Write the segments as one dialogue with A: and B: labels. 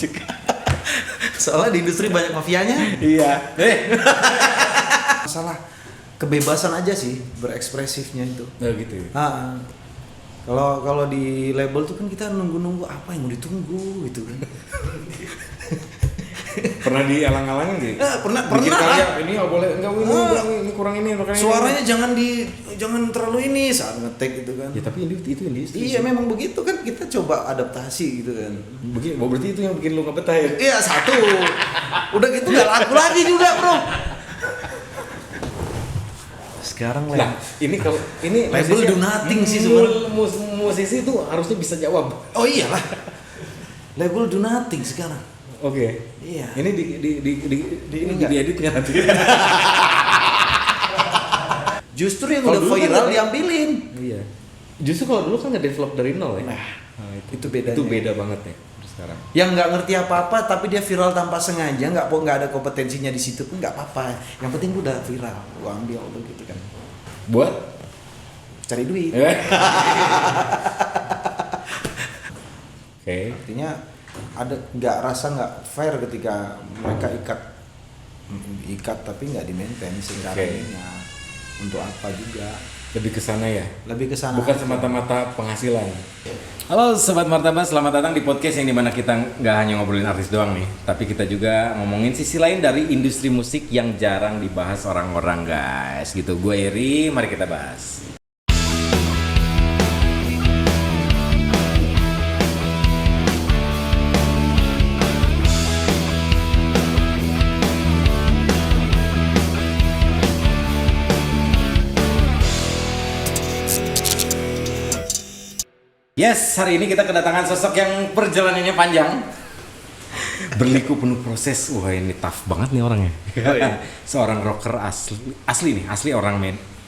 A: musik.
B: Soalnya di industri banyak mafianya.
A: Iya.
B: Masalah kebebasan aja sih berekspresifnya itu.
A: Oh gitu ya.
B: Kalau di label tuh kan kita nunggu apa yang mau ditunggu gitu kan.
A: Pernah dialang-alangin gitu?
B: Pernah.
A: Karya, ini nggak boleh, ini kurang ini.
B: Suaranya jangan terlalu ini saat ngetek gitu kan.
A: Ya tapi itu industri.
B: Iya memang begitu kan, kita coba adaptasi gitu kan.
A: Berarti itu yang bikin lu nggak betah ya?
B: Iya satu. Udah gitu nggak laku lagi juga bro. Sekarang
A: Nah, ini kalau ini
B: label do nothing sih sebenarnya.
A: Musisi itu harusnya bisa jawab.
B: Oh iyalah. Label do nothing sekarang.
A: Oke.
B: Iya.
A: Ini di editnya nanti.
B: Justru yang
A: Kalau
B: udah
A: dulu kan
B: viral
A: ada-
B: diambilin.
A: Iya. Justru kalau dulu kan nge-develop dari nol ya.
B: Nah, itu bedanya.
A: Itu beda banget ya sekarang.
B: Yang nggak ngerti apa-apa tapi dia viral tanpa sengaja, nggak ada kompetensinya di situ pun nggak apa-apa. Yang penting gua udah viral, gua ambil begitu kan.
A: Buat
B: Cari duit.
A: Oke.
B: Artinya ada nggak fair ketika mereka ikat tapi nggak di-maintain secaranya. Untuk apa juga?
A: Lebih ke sana ya.
B: Lebih ke sana.
A: Bukan semata-mata penghasilan. Halo Sobat Martabas, selamat datang di podcast yang dimana kita nggak hanya ngobrolin artis doang nih, tapi kita juga ngomongin sisi lain dari industri musik yang jarang dibahas orang-orang guys. Gitu, gue Eri, mari kita bahas. Yes, hari ini kita kedatangan sosok yang perjalanannya panjang, berliku penuh proses. Wah ini tough banget nih orangnya.
B: Oh, iya.
A: Seorang rocker asli orang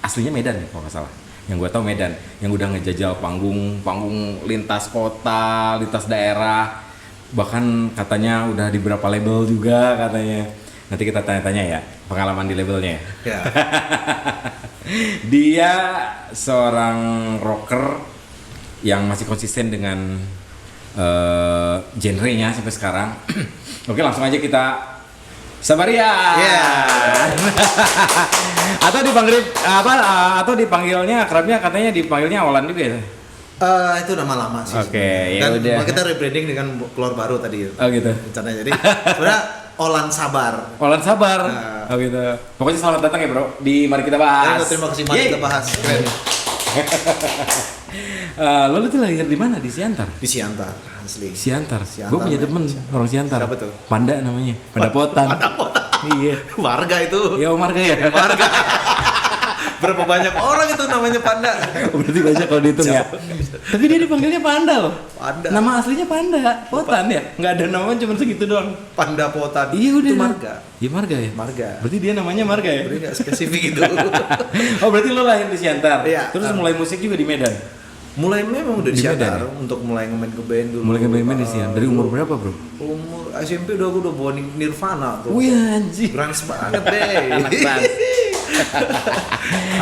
A: aslinya Medan ya kalau nggak salah. Yang gue tau Medan, yang udah ngejajal panggung lintas kota, lintas daerah, bahkan katanya udah di beberapa label juga katanya. Nanti kita tanya-tanya ya pengalaman di labelnya.
B: Ya.
A: Dia seorang rocker yang masih konsisten dengan genrenya sampai sekarang. Oke, langsung aja kita Sabaria. Atau dipanggil atau dipanggilnya akrabnya katanya dipanggilnya Olan juga ya?
B: Itu nama lama sih.
A: Oke, ya
B: Dan
A: udah.
B: kita rebranding dengan keluar baru tadi.
A: Oh gitu.
B: Rencananya. Jadi sebenarnya Olan Sabar.
A: Olan Sabar. Oh gitu. Pokoknya selamat datang ya, Bro. Di Mari Kita Bahas.
B: Terima kasih, mari kita bahas. Keren.
A: Lo tuh lahir di mana? Di Siantar?
B: Di Siantar, asli.
A: Siantar.
B: Siantar,
A: Gue punya temen orang Siantar.
B: Siapa tuh?
A: Panda namanya. Panda Potan. Iya.
B: Warga itu.
A: Ya Marga ya.
B: Warga. Berapa banyak orang itu namanya Panda?
A: Berarti banyak kalau dihitung ya. Tapi dia dipanggilnya Panda loh.
B: Panda.
A: Nama aslinya Panda. Potan ya. Nggak ada namanya cuma segitu doang.
B: Panda Potan.
A: Iya udah.
B: Itu Marga.
A: Iya Marga ya.
B: Marga.
A: Berarti dia namanya Marga ya.
B: Berarti nggak spesifik itu.
A: Oh berarti lo lahir di Siantar.
B: Iya.
A: Terus mulai musik juga di Medan.
B: Mulai memang udah di
A: Di Medan
B: Siantar
A: ya?
B: untuk mulai nge-band ke band dulu.
A: Mulai nge-band di Siantar. Dari umur berapa bro?
B: Umur SMP udah bawa Nirvana tuh.
A: Wih anjing.
B: Grunge banget deh.
A: Anak trans.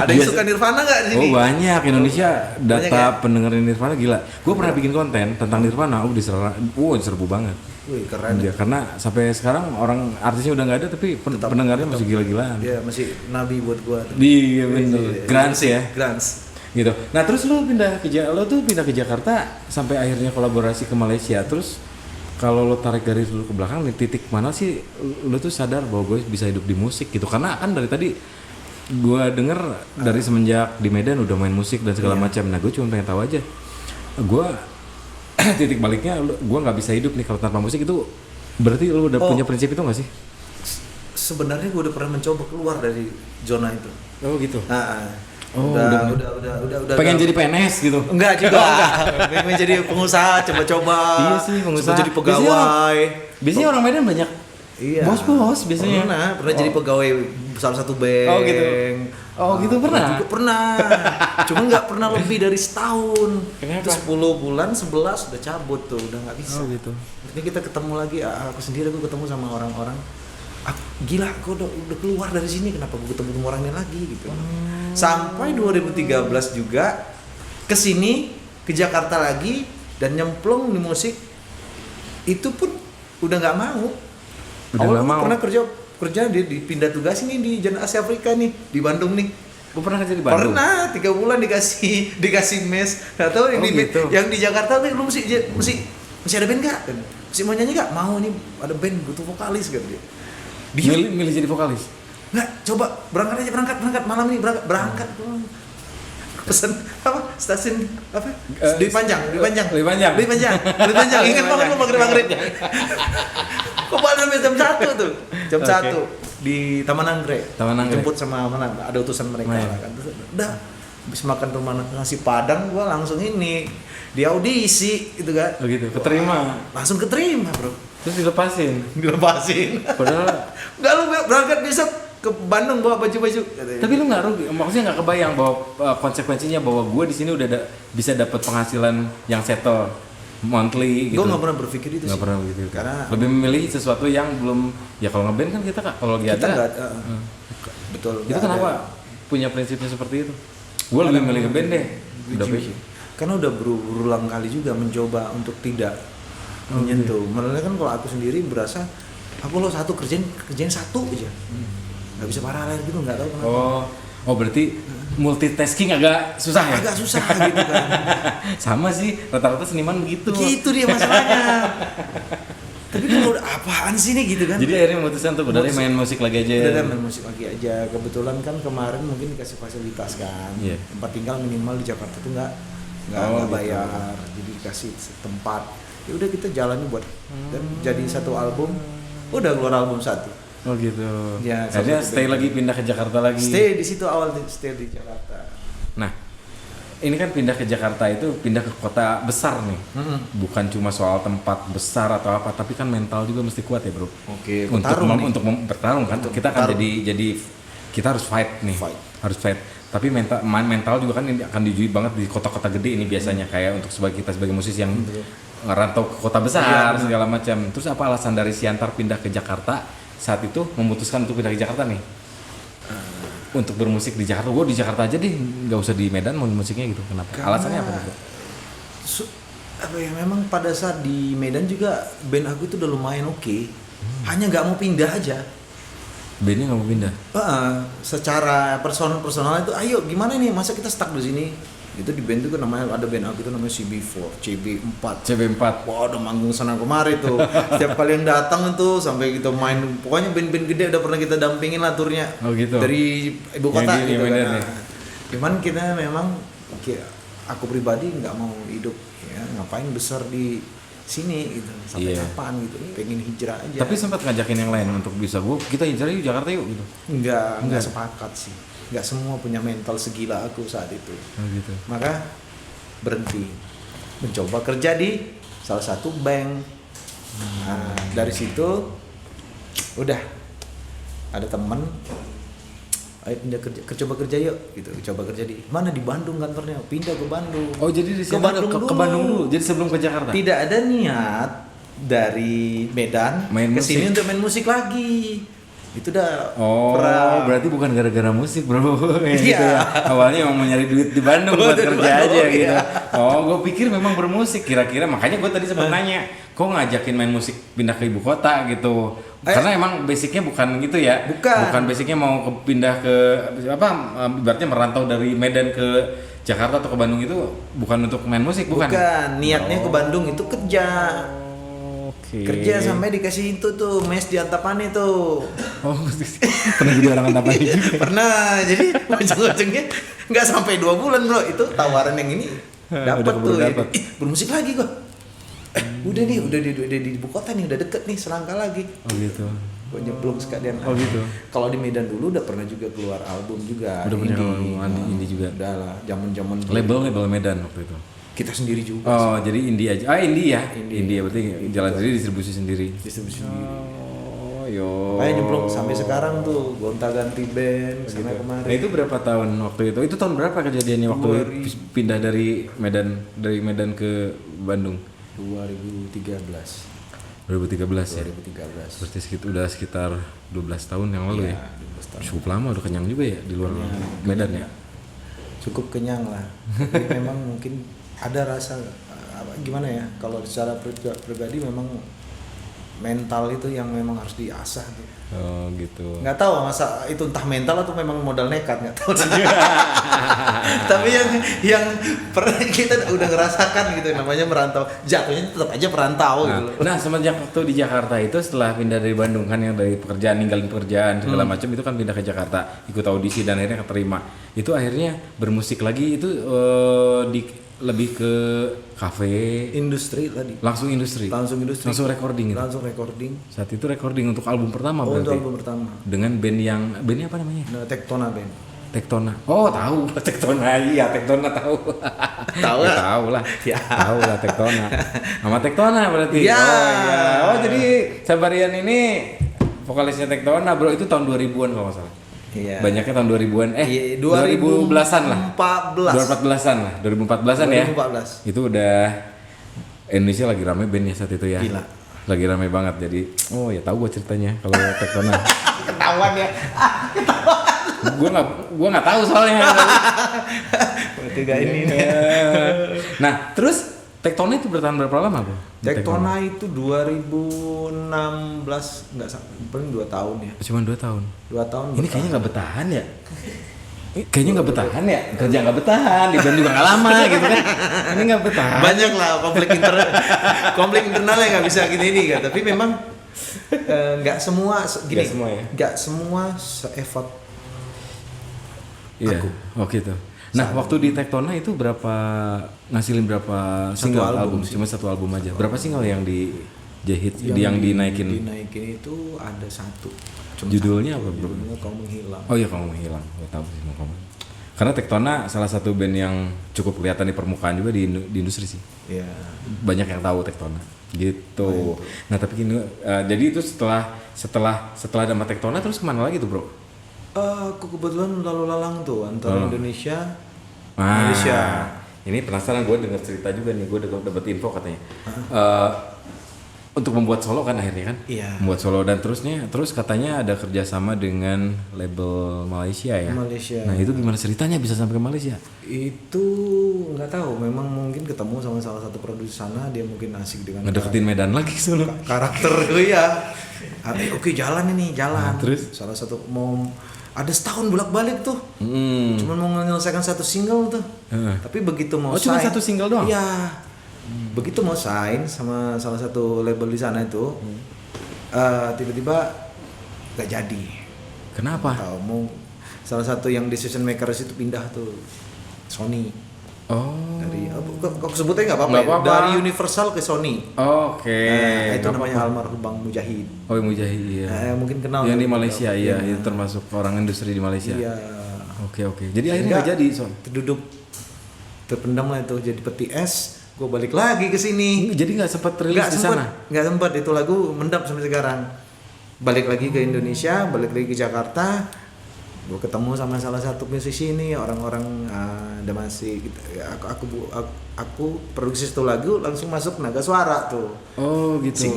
B: Ada yang suka Nirvana nggak di sini?
A: Oh banyak, Indonesia
B: Banyak
A: data
B: ya?
A: pendengar Nirvana gila. Gue pernah bikin konten tentang Nirvana, diserbu banget.
B: Wih keren.
A: Ya, karena sampai sekarang orang artisnya udah nggak ada tapi pendengarnya masih gila-gilaan.
B: Iya masih nabi buat gua.
A: Iya bener, grunge ya.
B: Grunge.
A: Gitu. Nah terus lo pindah ke Jakarta sampai akhirnya kolaborasi ke Malaysia. Terus kalau lo tarik garis dulu ke belakang, nih titik mana sih lo tuh sadar bahwa gue bisa hidup di musik gitu? Karena kan dari tadi gue denger dari semenjak di Medan udah main musik dan segala macam. Nah gue cuma pengen tahu aja, gue titik baliknya gue nggak bisa hidup nih kalau tanpa musik itu. Berarti lo udah punya prinsip itu nggak sih?
B: Sebenarnya gua udah pernah mencoba keluar dari zona itu.
A: Oh gitu.
B: Udah
A: pengen jadi PNS gitu?
B: Enggak juga. Pengen jadi pengusaha, coba-coba.
A: Iya sih, pengusaha.
B: Coba jadi pegawai.
A: Biasanya orang Medan banyak bos-bos biasanya.
B: Pernah jadi pegawai salah satu bank.
A: Oh gitu. Oh gitu pernah?
B: Juga pernah. Cuma nggak pernah lebih dari setahun.
A: Kenapa?
B: Itu 10 bulan, 11 udah cabut tuh, udah nggak bisa.
A: Oh gitu.
B: Ini kita ketemu lagi, aku sendiri aku ketemu sama orang-orang. Gila, aku udah keluar dari sini, kenapa gue ketemu sama orangnya lagi gitu. Sampai 2013 juga ke sini, ke Jakarta lagi dan nyemplung di musik. Itu pun udah nggak mau.
A: Udah
B: Awal
A: nggak
B: gua
A: mau.
B: pernah kerja di pindah tugas ini di Jan Asia Afrika nih di Bandung nih.
A: Gue pernah kerja di Bandung.
B: Pernah 3 bulan dikasih mes. Nggak tahu
A: Oh, gitu.
B: yang di Jakarta nih lu mesti ada band nggak? Mesti mau nyanyi nggak? Mau nih ada band butuh vokalis kan dia.
A: Milih jadi vokalis.
B: Nggak, coba berangkat aja berangkat malam ini berangkat pulang. Pesan apa? Stasiun apa? Di Panjang. Ingat banget lu maghrib. Kok balik sampai jam 1 tuh? Jam 1 di Taman Anggrek. Jemput sama mana? Ada utusan mereka lah kan. Terus udah habis makan rumah nasi Padang gua langsung ini di audisi gitu kan.
A: Oh gitu, keterima.
B: Langsung keterima, Bro.
A: Terus dilepasin. Padahal
B: Enggak lu berangkat besok ke Bandung bawa baju-baju.
A: tapi lu nggak rugi, maksudnya nggak kebayang bahwa konsekuensinya bahwa gue di sini udah bisa dapat penghasilan yang settle monthly gitu.
B: Gue nggak pernah berpikir itu
A: Nggak
B: sih.
A: pernah begitu.
B: Karena
A: lebih memilih sesuatu yang belum, ya kalau ngeband kan kita kalau lagi
B: kita
A: ada.
B: nggak betul.
A: Itu
B: nggak
A: kenapa
B: ada.
A: punya prinsipnya seperti itu? Gue lebih milih ngeband deh. Udah
B: Jujur. Karena udah berulang kali juga mencoba untuk tidak menyentuh. Malah kan kalau aku sendiri berasa aku lo satu kerjain satu aja. Nggak bisa paralel gitu, nggak tahu kenapa.
A: Oh berarti multitasking agak susah ya?
B: Agak susah gitu kan.
A: Sama sih, rata-rata seniman begitu.
B: Gitu dia masalahnya. Tapi kalau udah apaan sih nih gitu kan?
A: Jadi akhirnya memutuskan tuh udah deh main musik lagi aja.
B: Udah main musik lagi aja. Kebetulan kan kemarin mungkin dikasih fasilitas kan.
A: Iya.
B: Tempat tinggal minimal di Jakarta tuh nggak
A: gitu.
B: bayar. Jadi dikasih tempat. Ya udah kita jalani buat dan jadi satu album. Udah keluar album satu.
A: Oh gitu.
B: Ya,
A: akhirnya
B: satu
A: stay
B: band.
A: lagi, pindah ke Jakarta lagi.
B: Stay di situ awal stay di Jakarta.
A: Nah, ini kan pindah ke Jakarta itu pindah ke kota besar nih. Bukan cuma soal tempat besar atau apa, tapi kan mental juga mesti kuat ya, Bro.
B: Oke,
A: Untuk bertarung kan. Kita kan jadi kita harus fight nih. Harus fight. Tapi mental juga kan ini akan diuji banget di kota-kota gede ini biasanya, kayak untuk kita sebagai musisi yang ngerantau ke kota besar segala macam. Terus apa alasan dari Siantar pindah ke Jakarta saat itu memutuskan untuk pindah ke Jakarta nih? Untuk bermusik di Jakarta, gue di Jakarta aja deh, nggak usah di Medan mau musiknya gitu. Kenapa? Alasannya apa tuh?
B: Apa ya, memang pada saat di Medan juga band aku itu udah lumayan oke. Hanya nggak mau pindah aja.
A: Bandnya nggak mau pindah?
B: Secara personal itu, ayo gimana nih, masa kita stuck di sini? Itu di band itu kan namanya, ada band aku itu namanya CB4. Wah, udah manggung sana kemari tuh. Setiap kali yang datang tuh sampai kita main, pokoknya band-band gede udah pernah kita dampingin lah turnya.
A: Oh gitu.
B: Dari ibu kota
A: Yang di
B: gitu
A: Medan
B: kan.
A: ya.
B: Cuman kita memang aku pribadi nggak mau hidup ya, ngapain besar di sini gitu. Sampai kapan gitu. Pengen hijrah aja.
A: Tapi sempat ngajakin yang lain untuk bisa kita hijrah yuk Jakarta yuk gitu.
B: Enggak sepakat sih. Nggak semua punya mental segila aku saat itu.
A: Oh gitu.
B: Maka berhenti, mencoba kerja di salah satu bank. Nah, dari situ udah ada teman, ayo pindah kerja, coba kerja yuk gitu. Coba kerja di mana, di Bandung kantornya, pindah ke Bandung.
A: Oh jadi di sini ke Bandung dulu. Jadi sebelum ke Jakarta.
B: Tidak ada niat dari Medan ke sini untuk main musik lagi. Itu udah
A: berarti bukan gara-gara musik, Bro.
B: Iya.
A: Gitu ya. Awalnya emang mau nyari duit di Bandung buat kerja aja gitu. Gue pikir memang bermusik kira-kira, makanya gue tadi sempat nanya, kok ngajakin main musik pindah ke ibu kota gitu. Karena emang basicnya bukan gitu ya. Bukan basicnya mau pindah ke ibaratnya merantau dari Medan ke Jakarta atau ke Bandung itu bukan untuk main musik, bukan.
B: Niatnya ke Bandung itu kerja. Kerja sampai dikasih itu tuh mes di Antapani tuh.
A: Pernah jadi orang Antapani juga.
B: Pernah. Jadi ujung-ujungnya nggak sampai 2 bulan, Bro. Itu tawaran yang ini dapat tuh. Bermusik lagi gua. Udah di ibu kota nih, udah deket nih, selangkah lagi.
A: Oh gitu.
B: Gua nyemplung sekalian.
A: Oh gitu.
B: Kalau di Medan dulu udah pernah juga keluar album juga.
A: Udah punya indie juga.
B: Udah lah, zaman-zaman
A: label Medan waktu itu.
B: Kita sendiri juga.
A: Oh, jadi indie aja. Indie ya. Indie berarti jalan sendiri, distribusi sendiri. Oh, yo.
B: Kayak nyemplung sampai sekarang tuh, gonta-ganti band sana kemarin.
A: Nah, itu berapa tahun waktu itu? Itu tahun berapa kejadiannya waktu pindah dari Medan ke Bandung?
B: 2013
A: ya.
B: 2013.
A: Berarti sekitar 12 tahun yang lalu ya.
B: 12 tahun.
A: Cukup lama udah kenyang juga ya di luar Medan ya.
B: Cukup kenyang lah. Tapi memang mungkin ada rasa gimana ya, kalau secara pribadi memang mental itu yang memang harus diasah tuh.
A: Oh gitu.
B: Nggak tahu masa itu entah mental atau memang modal nekat, nggak tahu. Tapi yang pernah kita udah ngerasakan gitu, namanya merantau, jatuhnya tetap aja perantau gitu.
A: Nah, semenjak waktu di Jakarta itu setelah pindah dari Bandung kan, yang dari pekerjaan, ninggalin pekerjaan segala macam itu kan pindah ke Jakarta, ikut audisi dan akhirnya keterima. Itu akhirnya bermusik lagi itu lebih ke kafe,
B: Industri tadi.
A: langsung industri.
B: Langsung
A: Recording gitu.
B: Langsung recording.
A: Saat itu recording untuk album pertama
B: Untuk
A: berarti.
B: album pertama.
A: Dengan bandnya apa namanya?
B: Nah, Tektona Band.
A: Tektona. Oh, tahu. Tektona. Iya, Tektona tahu.
B: Tahu
A: Ya,
B: lah.
A: tahu lah.
B: Ya.
A: Tahu lah Tektona. Nama Tektona berarti.
B: Ya.
A: Oh iya. Oh, jadi Sabarian ini vokalisnya Tektona, Bro. Itu tahun 2000-an kalau nggak salah.
B: Iya.
A: Banyaknya tahun 2000-an.
B: 2010-an
A: lah. 2014-an lah. 2014-an ya.
B: 2014.
A: Itu udah Indonesia lagi rame bandnya saat itu ya.
B: Gila.
A: Lagi rame banget. Jadi, oh ya tahu gua ceritanya kalau Tektona.
B: Ketahuan ya.
A: Gua nggak tahu soalnya.
B: Berarti gak ini.
A: Nah, terus Tektona itu bertahan berapa lama, Bro?
B: Tektona itu 2016 nggak paling 2 tahun ya.
A: Cuma 2 tahun.
B: 2 tahun.
A: Ini kayaknya nggak bertahan ya? Kayaknya nggak bertahan ya? Kerja nggak bertahan, di band juga nggak lama gitu kan? Ini nggak bertahan.
B: Banyak lah konflik internalnya nggak bisa gini kan. Tapi memang nggak semua gini.
A: Nggak semua ya?
B: Nggak semua se-effort.
A: Iya. Oh gitu. Nah, waktu di Tektona itu ngasilin berapa single album? Cuma satu album aja. Berapa single yang dijahit, yang dinaikin?
B: Dinaikin itu ada 1.
A: Judulnya apa, Bro?
B: Judulnya Kau Menghilang.
A: Oh iya, Kau Menghilang. Gue tahu sih mau kamu. Karena Tektona salah satu band yang cukup kelihatan di permukaan juga di industri sih.
B: Iya.
A: Banyak yang tahu Tektona. Gitu. Nah, tapi gini, jadi itu setelah nama Tektona terus kemana lagi tuh, Bro?
B: Aku kebetulan lalu lalang tuh antara Indonesia,
A: Ah,
B: Malaysia.
A: Ini penasaran, gue dengar cerita juga nih, gue dapet info katanya. Untuk membuat solo kan akhirnya kan?
B: Iya.
A: Membuat solo dan terus katanya ada kerjasama dengan label Malaysia ya?
B: Malaysia.
A: Nah itu gimana ceritanya bisa sampai ke Malaysia?
B: Itu nggak tahu, memang mungkin ketemu sama salah satu produser sana, dia mungkin asik dengan
A: Ngedeketin Medan lagi solo.
B: karakter gue ya. Oke, jalan.
A: Nah, terus?
B: Salah satu mau ada setahun bolak-balik tuh. Cuman mau menyelesaikan satu single tuh. Tapi begitu mau
A: cuma
B: sign,
A: satu single doang?
B: Iya. Begitu mau sign sama salah satu label di sana itu, tiba-tiba gak jadi.
A: Kenapa?
B: Tahu mau salah satu yang decision makers itu pindah tuh Sony.
A: Oh.
B: Dari kok sebutnya nggak apa-apa,
A: Nggak
B: ya?
A: apa-apa.
B: Dari Universal ke Sony.
A: Oke.
B: Itu namanya almarhum Bang Mujahid.
A: Oh, Mujahid iya.
B: Mungkin kenal.
A: Yang di
B: ya?
A: Malaysia iya,
B: Iya.
A: itu termasuk orang industri di Malaysia.
B: Iya.
A: Oke. Jadi akhirnya nggak jadi, Son.
B: Terpendam lah itu, jadi peti es. Gue balik lagi ke sini.
A: Jadi nggak sempat rilis di sana.
B: Nggak sempat, itu lagu mendap sampai sekarang. Balik lagi ke Indonesia, balik lagi ke Jakarta. Gue ketemu sama salah satu musisi ini, orang-orang ada masih gitu. Aku produksi satu lagu langsung masuk Naga Suara tuh.
A: Oh gitu.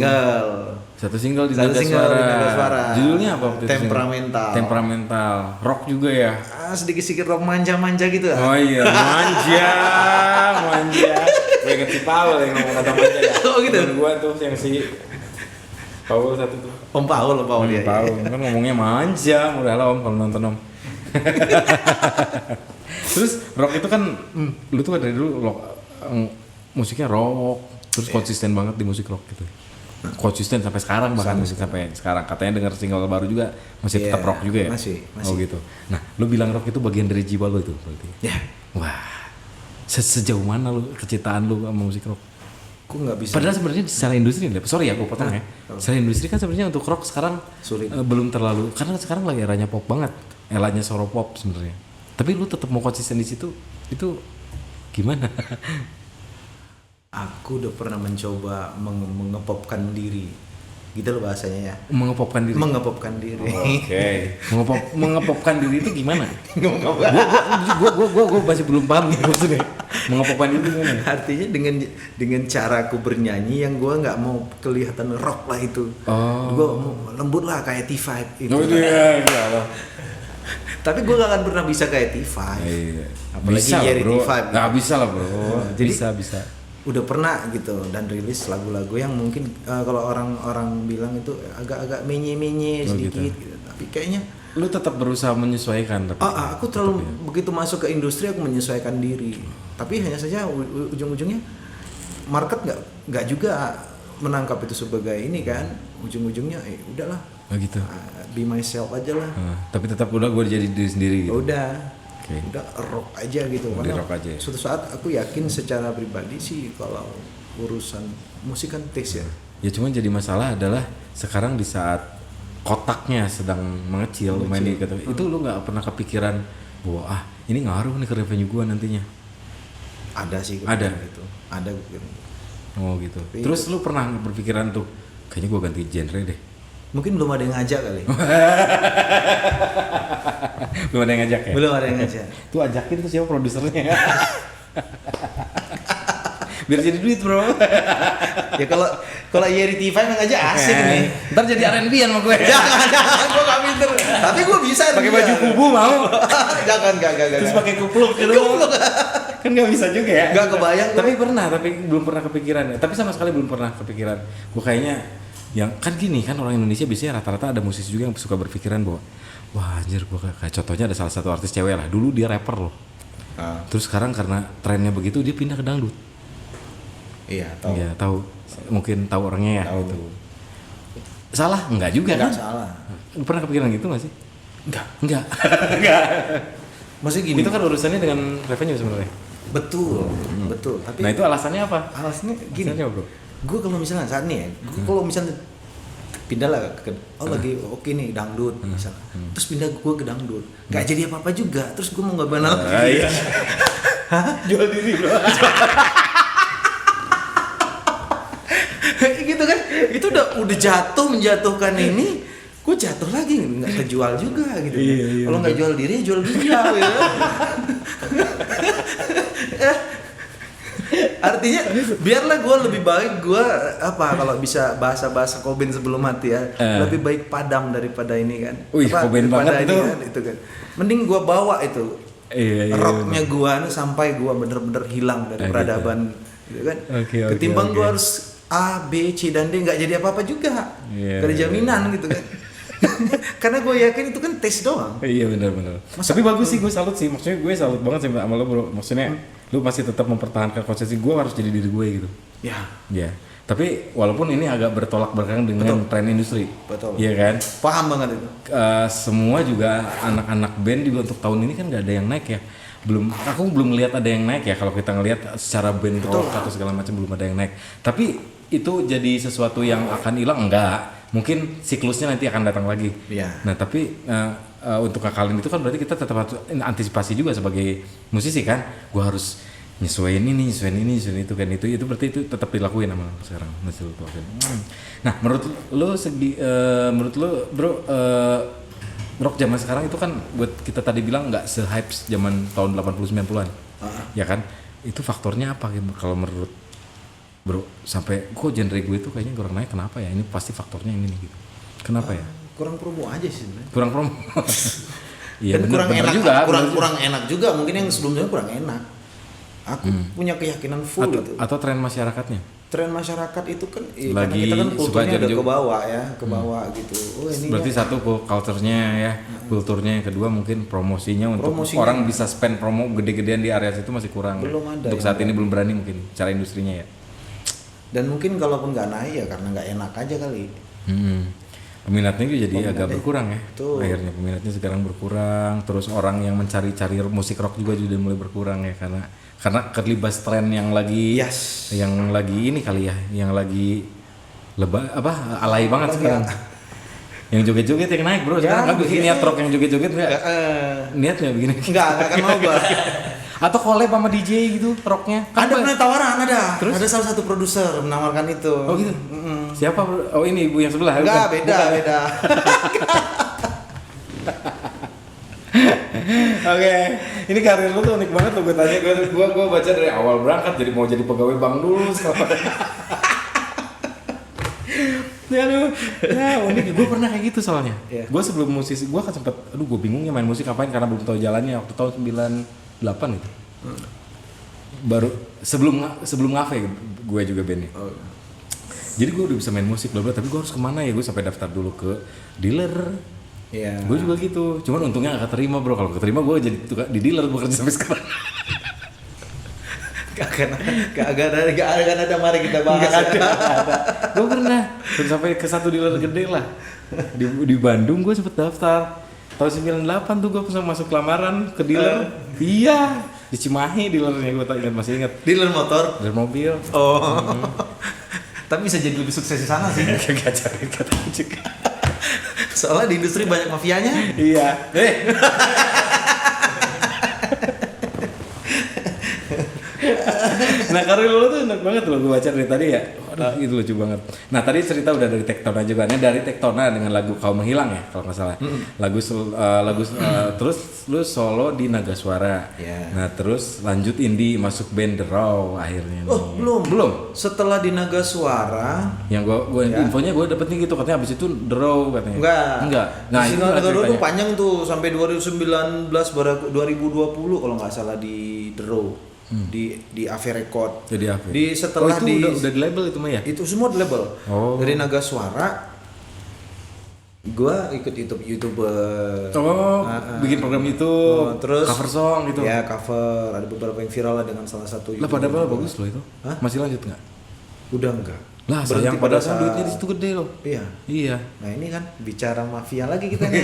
A: Satu single di
B: Satu
A: Naga
B: single
A: Suara.
B: di Naga Suara.
A: Judulnya apa waktu itu?
B: Temperamental.
A: Temperamental. Rock juga ya.
B: Sedikit-sedikit rock manja-manja gitu.
A: Oh iya, manja. Gue inget si Paul yang ngomong kata manja ya.
B: Oh gitu.
A: Temen gua tuh yang si Paul satu tuh.
B: Om Paul dia.
A: Paul kan ngomongnya manja, udah lah Om kalau nonton Om. Terus rock itu kan, lu tuh dari dulu musiknya rock, terus konsisten banget di musik rock gitu. Konsisten sampai sekarang, bahkan musik sampai sekarang. Katanya denger single baru juga masih tetap rock juga ya?
B: Masih.
A: Oh gitu. Nah, lu bilang rock itu bagian dari jiwa lu itu berarti?
B: Ya.
A: Wah, sejauh mana lu kecintaan lu sama musik rock?
B: Aku nggak bisa.
A: Padahal sebenarnya secara industri, sorry ya aku potong ya. Secara industri kan sebenarnya untuk rock sekarang
B: sulit.
A: Belum terlalu, karena sekarang lagi eranya pop banget, eranya solo pop sebenarnya. Tapi lu tetap mau konsisten di situ, itu gimana?
B: Aku udah pernah mencoba mengepopkan diri, gitu loh bahasanya ya.
A: Mengepopkan diri.
B: Mengepopkan diri.
A: Oke. Mengepopkan diri itu gimana? Gua masih belum paham nih maksudnya. Mengepopkan diri gimana?
B: Artinya dengan cara aku bernyanyi yang gue nggak mau kelihatan rock lah itu. Gue mau lembut lah kayak T5 itu.
A: Oh iya.
B: Tapi gue gak akan pernah bisa kayak T5.
A: Iya.
B: Apalagi
A: bisa
B: Jerry
A: bro.
B: T5.
A: Nggak bisa lah bro.
B: Jadi
A: bisa.
B: udah pernah gitu dan rilis lagu-lagu yang mungkin kalau orang-orang bilang itu agak-agak menye-menye sedikit gitu. Tapi kayaknya
A: lu tetap berusaha menyesuaikan tapi
B: aku terlalu begitu masuk ke industri aku menyesuaikan diri. Tapi hanya saja ujung-ujungnya market nggak juga menangkap itu sebagai ini kan. Ujung-ujungnya udahlah.
A: Oh gitu.
B: Be myself aja lah.
A: Tapi tetap udah gue jadi diri sendiri gitu.
B: Udah rock aja gitu.
A: Karena rock aja ya.
B: Suatu saat aku yakin secara pribadi sih kalau urusan musik kan taste ya.
A: Ya cuma jadi masalah adalah sekarang di saat kotaknya sedang mengecil main di itu lu nggak pernah kepikiran bahwa ini ngaruh nih ke revenue gua nantinya.
B: Ada sih
A: ada
B: gitu. Ada gitu.
A: Oh gitu. Terus lu pernah berpikiran tuh kayaknya gua ganti genre deh.
B: Mungkin belum ada yang ngajak kali.
A: Belum ada yang ngajak ya?
B: Belum ada yang ngajak.
A: Tuh ajakin tuh siapa produsernya. Biar jadi duit bro.
B: Ya kalau Yeri TV emang aja asik nih.
A: Ntar jadi R&B-an sama gue.
B: Jangan, gue gak pinter. Tapi gue bisa.
A: Pakai baju kubu mau?
B: Jangan, gak.
A: Terus pakai kupluk gitu. Kan nggak bisa juga ya.
B: Gak kebayang.
A: Tapi belum pernah kepikiran. Tapi sama sekali belum pernah kepikiran. Gue kayaknya yang kan gini kan orang Indonesia biasanya rata-rata ada musisi juga yang suka berpikiran bahwa wah anjir gue kayak contohnya ada salah satu artis cewek lah. Dulu dia rapper loh. Terus sekarang karena trennya begitu dia pindah ke dangdut.
B: Iya, tahu.
A: Iya, tahu. Mungkin tahu orangnya ya.
B: Tahu.
A: Gitu. Salah? Enggak juga kan?
B: Enggak salah.
A: Lu pernah kepikiran gitu nggak sih?
B: Enggak. Maksudnya gini.
A: Itu kan urusannya dengan revenue sebenarnya.
B: Betul. Tapi
A: nah itu alasannya apa?
B: Alasannya gini.
A: Alasannya bro.
B: Gue kalau misalnya saat ini ya, kalau misalnya pindah lah ke lagi oke nih dangdut misalnya. Terus pindah gue ke dangdut. Enggak jadi apa-apa juga. Terus gue mau enggak banal lagi.
A: Iya. Jual diri bro.
B: Gitu kan, itu udah jatuh menjatuhkan ini, gue jatuh lagi nggak kejual juga gitu.
A: Iya,
B: kalau nggak jual diri jual dia. Gitu. Artinya biarlah gue lebih baik gue kalau bisa bahasa Cobain sebelum mati ya, lebih baik padam daripada ini kan.
A: Cobain banget
B: itu kan. Mending gue bawa itu rocknya gue sampai gue bener-bener hilang dari peradaban gitu kan. Ketimbang gue harus A, B, C, dan D nggak jadi apa-apa juga. Gak ada jaminan gitu kan. Karena gue yakin itu kan tes doang.
A: Iya benar. Tapi bagus sih, gue salut sih. Maksudnya gue salut banget sih sama lo bro. Maksudnya lu masih tetap mempertahankan konsepsi gue harus jadi diri gue gitu. Ya. Tapi walaupun ini agak bertolak belakang dengan tren industri.
B: Betul.
A: Iya kan?
B: Paham banget itu.
A: Semua juga anak-anak band juga untuk tahun ini kan nggak ada yang naik ya. Aku belum ngelihat ada yang naik ya. Kalau kita ngelihat secara band rock atau segala macam belum ada yang naik. Tapi itu jadi sesuatu yang akan hilang enggak? Mungkin siklusnya nanti akan datang lagi.
B: Iya.
A: Nah tapi untuk ngakalin itu kan berarti kita tetap harus antisipasi juga sebagai musisi kan. Gue harus nyesuaiin ini, nyesuaiin itu kan itu berarti itu tetap dilakuin sama sekarang masih lu lakuin. Nah menurut lu bro rock zaman sekarang itu kan buat kita tadi bilang nggak se-hype zaman tahun 80-90-an. Ya kan? Itu faktornya apa kalau menurut bro sampai kok genre gue itu kayaknya kurang naik, kenapa ya? Ini pasti faktornya ini nih gitu. Kenapa ya?
B: Kurang promo aja sih sebenarnya.
A: Kurang promo. Iya
B: dan
A: kurang enak
B: juga. Kurang enak juga, mungkin yang sebelumnya kurang enak. Aku punya keyakinan full itu.
A: Atau tren masyarakatnya?
B: Tren masyarakat itu kan
A: lagi
B: kita kan kulturnya udah ke bawah ya, ke bawah gitu. Ini
A: berarti satu culture-nya ya, kulturnya. Yang kedua mungkin promosinya untuk orang bisa spend promo gede-gedean di area situ masih kurang.
B: Belum ada.
A: Untuk saat ini belum berani mungkin cara industrinya ya.
B: Dan mungkin kalaupun nggak naik ya karena nggak enak aja kali.
A: Peminatnya juga jadi agak berkurang ya. Akhirnya peminatnya sekarang berkurang. Terus orang yang mencari-cari musik rock juga mulai berkurang ya karena kelibas tren yang lagi yang lagi ini kali ya, yang lagi alay banget sekarang. Yang joget-joget yang naik bro. Sekarang nggak bikin niat rock yang joget-joget nggak? Niatnya begini?
B: Nggak akan mau gua.
A: Atau collab sama DJ gitu rocknya?
B: Ada pernah tawaran ada.
A: Terus?
B: Ada salah satu produser menawarkan itu.
A: Oh gitu. Siapa? Oh ini ibu yang sebelah.
B: Enggak, beda.
A: Oke, ini karir lu tuh unik banget tuh, gue tanya, gue baca dari awal berangkat jadi mau jadi pegawai bank dulu sekarang. Ya unik, gue pernah kayak gitu soalnya. Gue sebelum musisi, gue kan sempet, gue bingung ya main musik ngapain karena belum tahu jalannya waktu tahun 98 itu. baru sebelum ngafe gue juga bandnya.
B: Oh.
A: Jadi gue udah bisa main musik bla bla, tapi gue harus kemana ya? Gue sampai daftar dulu ke dealer.
B: Iya.
A: Gue juga gitu. Cuman untungnya gak keterima bro. Kalau keterima gue jadi di dealer gue kerja sampai sekarang.
B: Gak ada mari kita bahas.
A: Gak ada. Gue pernah sampai ke satu dealer gede lah. Di Bandung gue sempet daftar. Tahun 98 tuh gue masuk lamaran ke dealer. Iya. Di Cimahi dealernya, gue masih ingat.
B: Dealer motor.
A: Dealer mobil.
B: Oh. Tapi bisa jadi lebih sukses di sana sih.
A: Gak cari kata juga.
B: Soalnya di industri banyak mafianya.
A: Iya. Nah karir lo tuh enak banget loh, gue baca dari tadi ya. Itu lucu banget. Nah tadi cerita udah dari Tektona juga. Nah dari Tektona dengan lagu Kau Menghilang ya kalau nggak salah. Terus lu solo di Naga Suara.
B: Yeah.
A: Nah terus lanjut indie masuk band The Raw akhirnya.
B: Oh
A: nih.
B: belum. Setelah di Naga Suara.
A: Yang gue
B: Ya.
A: infonya gue dapetnya gitu, katanya abis itu The Raw katanya.
B: Enggak.
A: Nah
B: di
A: itu
B: Naga Suara
A: ceritanya.
B: tuh panjang tuh sampai 2019 2020 kalau nggak salah di The Raw. Di Ave Record.
A: Jadi apa?
B: Setelah
A: itu
B: di
A: udah di label itu mah ya?
B: itu semua di label.
A: Oh.
B: Dari Naga Suara gua ikut YouTuber.
A: Bikin program YouTube,
B: terus
A: cover song gitu.
B: Ya, cover. Ada beberapa yang viral lah dengan salah satu
A: Lah
B: YouTuber.
A: padahal bagus loh itu.
B: Hah?
A: Masih lanjut nggak?
B: Udah enggak.
A: Lah
B: Berhenti
A: sayang pada saat duitnya di situ gede loh.
B: Iya.
A: Iya.
B: Nah, ini kan bicara mafia lagi kita nih.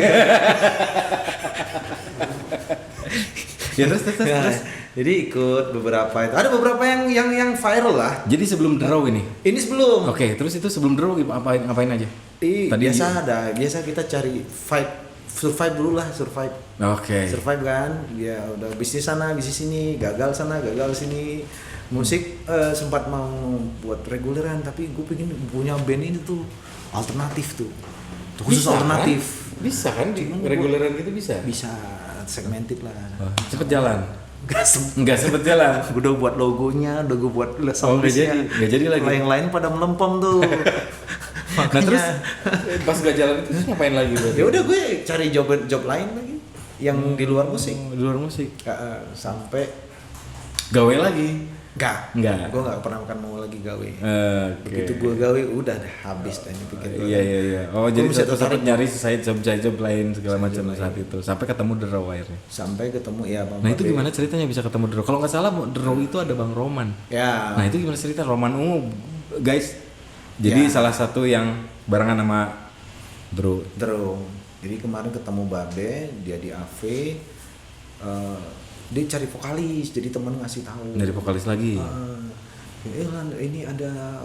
A: Ya terus.
B: Nah, jadi ikut beberapa itu. Ada beberapa yang viral lah.
A: Jadi sebelum The Raw ini.
B: Ini sebelum.
A: Oke, terus itu sebelum The Raw ngapain aja?
B: Biasa kita cari survive dulu lah, survive.
A: Oke.
B: Survive kan, ya udah bisnis sana, bisnis sini, gagal sana, gagal sini. Musik sempat mau buat reguleran, tapi gue pengen punya band ini tuh alternatif tuh. Khusus
A: Bisa,
B: alternatif.
A: Kan? Bisa kan di reguleran gitu bisa?
B: Bisa segmented lah.
A: Cepet jalan. Enggak sempet jalan.
B: Gue udah buat logonya, udah gue buat
A: nggak jadi lagi.
B: Yang lain pada melempem tuh.
A: Nah terus pas gak jalan itu terus ngapain lagi berarti?
B: Ya udah gue cari job lain lagi yang di luar musik.
A: Di luar musik.
B: Sampai
A: Gawe lagi.
B: Enggak. Gue nggak pernah mau lagi gawe. Begitu gue gawe udah habis dan pikir gue.
A: Iya. Oh jadi sempet nyari side job lain segala macam saat itu sampai ketemu The Raw akhirnya.
B: Sampai ketemu ya Bang.
A: Nah itu gimana ceritanya bisa ketemu The Raw? Kalau nggak salah The Raw itu ada Bang Roman.
B: Ya.
A: Nah itu gimana cerita Roman Ungu guys? Jadi salah satu yang barengan sama Bro.
B: Jadi kemarin ketemu Babe, dia di AV. Dia cari vokalis, jadi temen ngasih tahu.
A: Dari vokalis lagi.
B: Lan, ini ada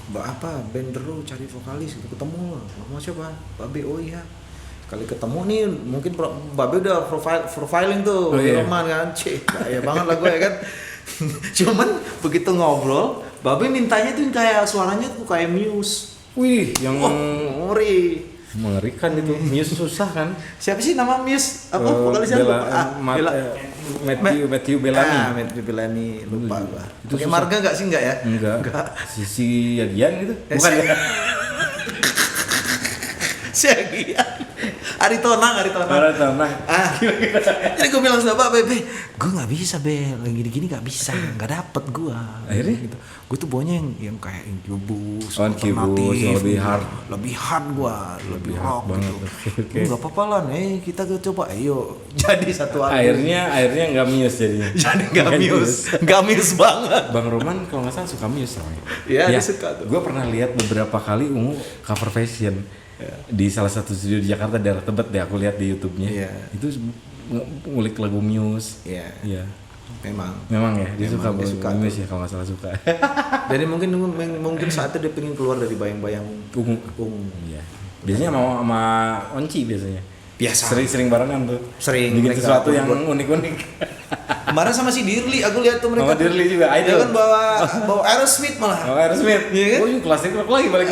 B: band The Raw cari vokalis, ketemu mau siapa? Babe, oh iya. Kali ketemu nih mungkin Babe udah profiling tuh Roman kan, ya banget lah gue ya kan. Cuman begitu ngobrol, Babe mintanya tuh kayak suaranya tuh kayak Muse.
A: Wih, yang
B: ngeri.
A: Mengerikan itu. Muse susah kan?
B: Siapa sih nama Muse? Apa vokalisnya?
A: Matthew Bellamy.
B: Matthew Bellamy, lupa gua. Pakai marga enggak sih enggak ya?
A: Enggak. Sisi Yagian gitu. Bukan ya?
B: Si Yagian. Aritonang. Jadi gue bilang sama Bebe, gue nggak bisa gini nggak bisa, nggak dapet gue.
A: Akhirnya
B: gitu. Gue tuh bawanya yang kayak Incubus,
A: Incubus, lebih hard
B: gue, lebih rock
A: banget.
B: gitu. Nggak apa-apa lah, kita coba, ayo jadi satu album.
A: Akhirnya nggak Muse jadinya.
B: Jadi nggak Muse banget.
A: Bang Roman kalau nggak salah suka Muse namanya.
B: Iya, dia suka tuh.
A: Gue pernah lihat beberapa kali Ungu cover fashion. Di salah satu studio di Jakarta daerah Tebet deh aku lihat di YouTube-nya. Itu ngulik lagu Muse. Iya. Memang ya, dia suka Muse ya kalau nggak salah suka.
B: Jadi mungkin saat itu dia pengen keluar dari bayang-bayang
A: Ungu. Iya. Biasanya mau sama Onci biasanya.
B: Biasa.
A: Sering barengan tuh. Bikin sesuatu yang unik-unik.
B: Kemarin sama si Dirli, aku lihat tuh mereka.
A: Sama Dirli juga.
B: Dia kan bawa Aerosmith malah.
A: Aerosmith. Iya kan? Oh, klasik rock lagi balik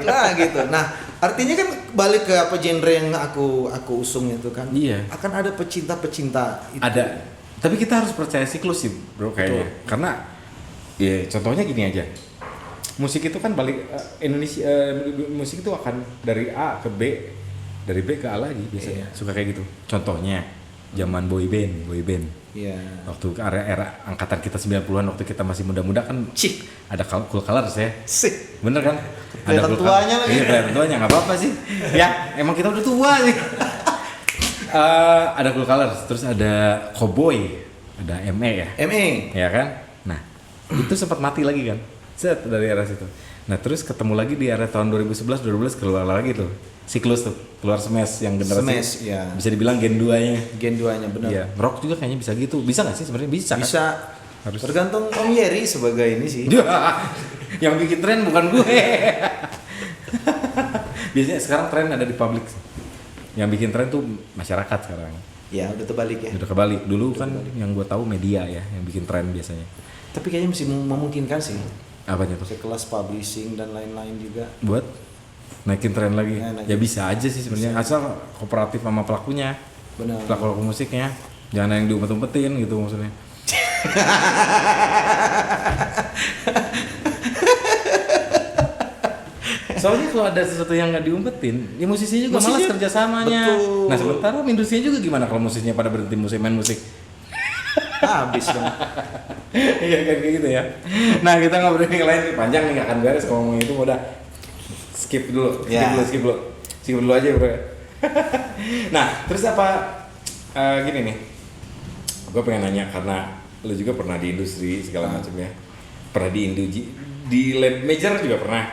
B: lagi tuh. Nah, artinya kan balik ke apa genre yang aku usung itu kan.
A: Iya.
B: Akan ada pecinta-pecinta itu.
A: Ada. Tapi kita harus percaya siklus sih, Bro, kayaknya. Karena ya contohnya gini aja. Musik itu kan balik Indonesia musik itu akan dari A ke B, dari B ke A lagi biasanya. Suka kayak gitu. Contohnya zaman boy band.
B: Iya.
A: Waktu era angkatan kita 90-an waktu kita masih muda-muda kan
B: Cih,
A: ada Cool Colors ya.
B: sih.
A: Bener kan?
B: Kelihatan
A: Cool
B: tuanya
A: Colors.
B: lagi.
A: Iya, kelihatan tuanya enggak apa-apa sih. Ya, emang kita udah tua sih. Ada Cool Colors, terus ada Cowboy, ada ME ya.
B: ME.
A: Ya kan? Nah, itu sempat mati lagi kan? Set dari era situ. Nah, terus ketemu lagi di era tahun 2011 2012 keluar lagi tuh. Siklus tuh, keluar Smash yang generasi.
B: Smash, ya.
A: Bisa dibilang Gen 2-nya.
B: Gen 2-nya benar.
A: Iya, rock juga kayaknya bisa gitu. Bisa nggak sih sebenarnya? Bisa. Kan?
B: Bisa.
A: Harus.
B: Tergantung Om Yeri sebagai ini sih.
A: Yang bikin tren bukan gue. Biasanya sekarang tren ada di publik. Yang bikin tren tuh masyarakat sekarang.
B: Ya, udah terbalik ya.
A: Udah kebalik. Dulu udah kan kebalik. Yang gue tahu media ya yang bikin tren biasanya.
B: Tapi kayaknya masih memungkinkan sih.
A: Apanya tuh?
B: Sekelas publishing dan lain-lain juga.
A: Buat naikin tren lagi.
B: Ya
A: bisa aja sih sebenarnya. Asal kooperatif sama pelakunya.
B: Benar.
A: Pelaku musiknya. Jangan yang diumpet-umpetin gitu maksudnya. Soalnya kalau ada sesuatu yang nggak diumpetin, ya musisinya juga malas kerjasamanya.
B: Betul.
A: Nah sementara industrinya juga gimana kalau musisinya pada berhenti main musik?
B: Habis dong.
A: Iya kayak gitu ya. Nah kita ngobrolin yang lain nih, panjang nih nggak akan beres kalau ngomong itu udah skip dulu aja bro. Nah terus apa gini nih, gue pengen nanya karena lu juga pernah di industri segala macam ya, pernah di lab major juga pernah,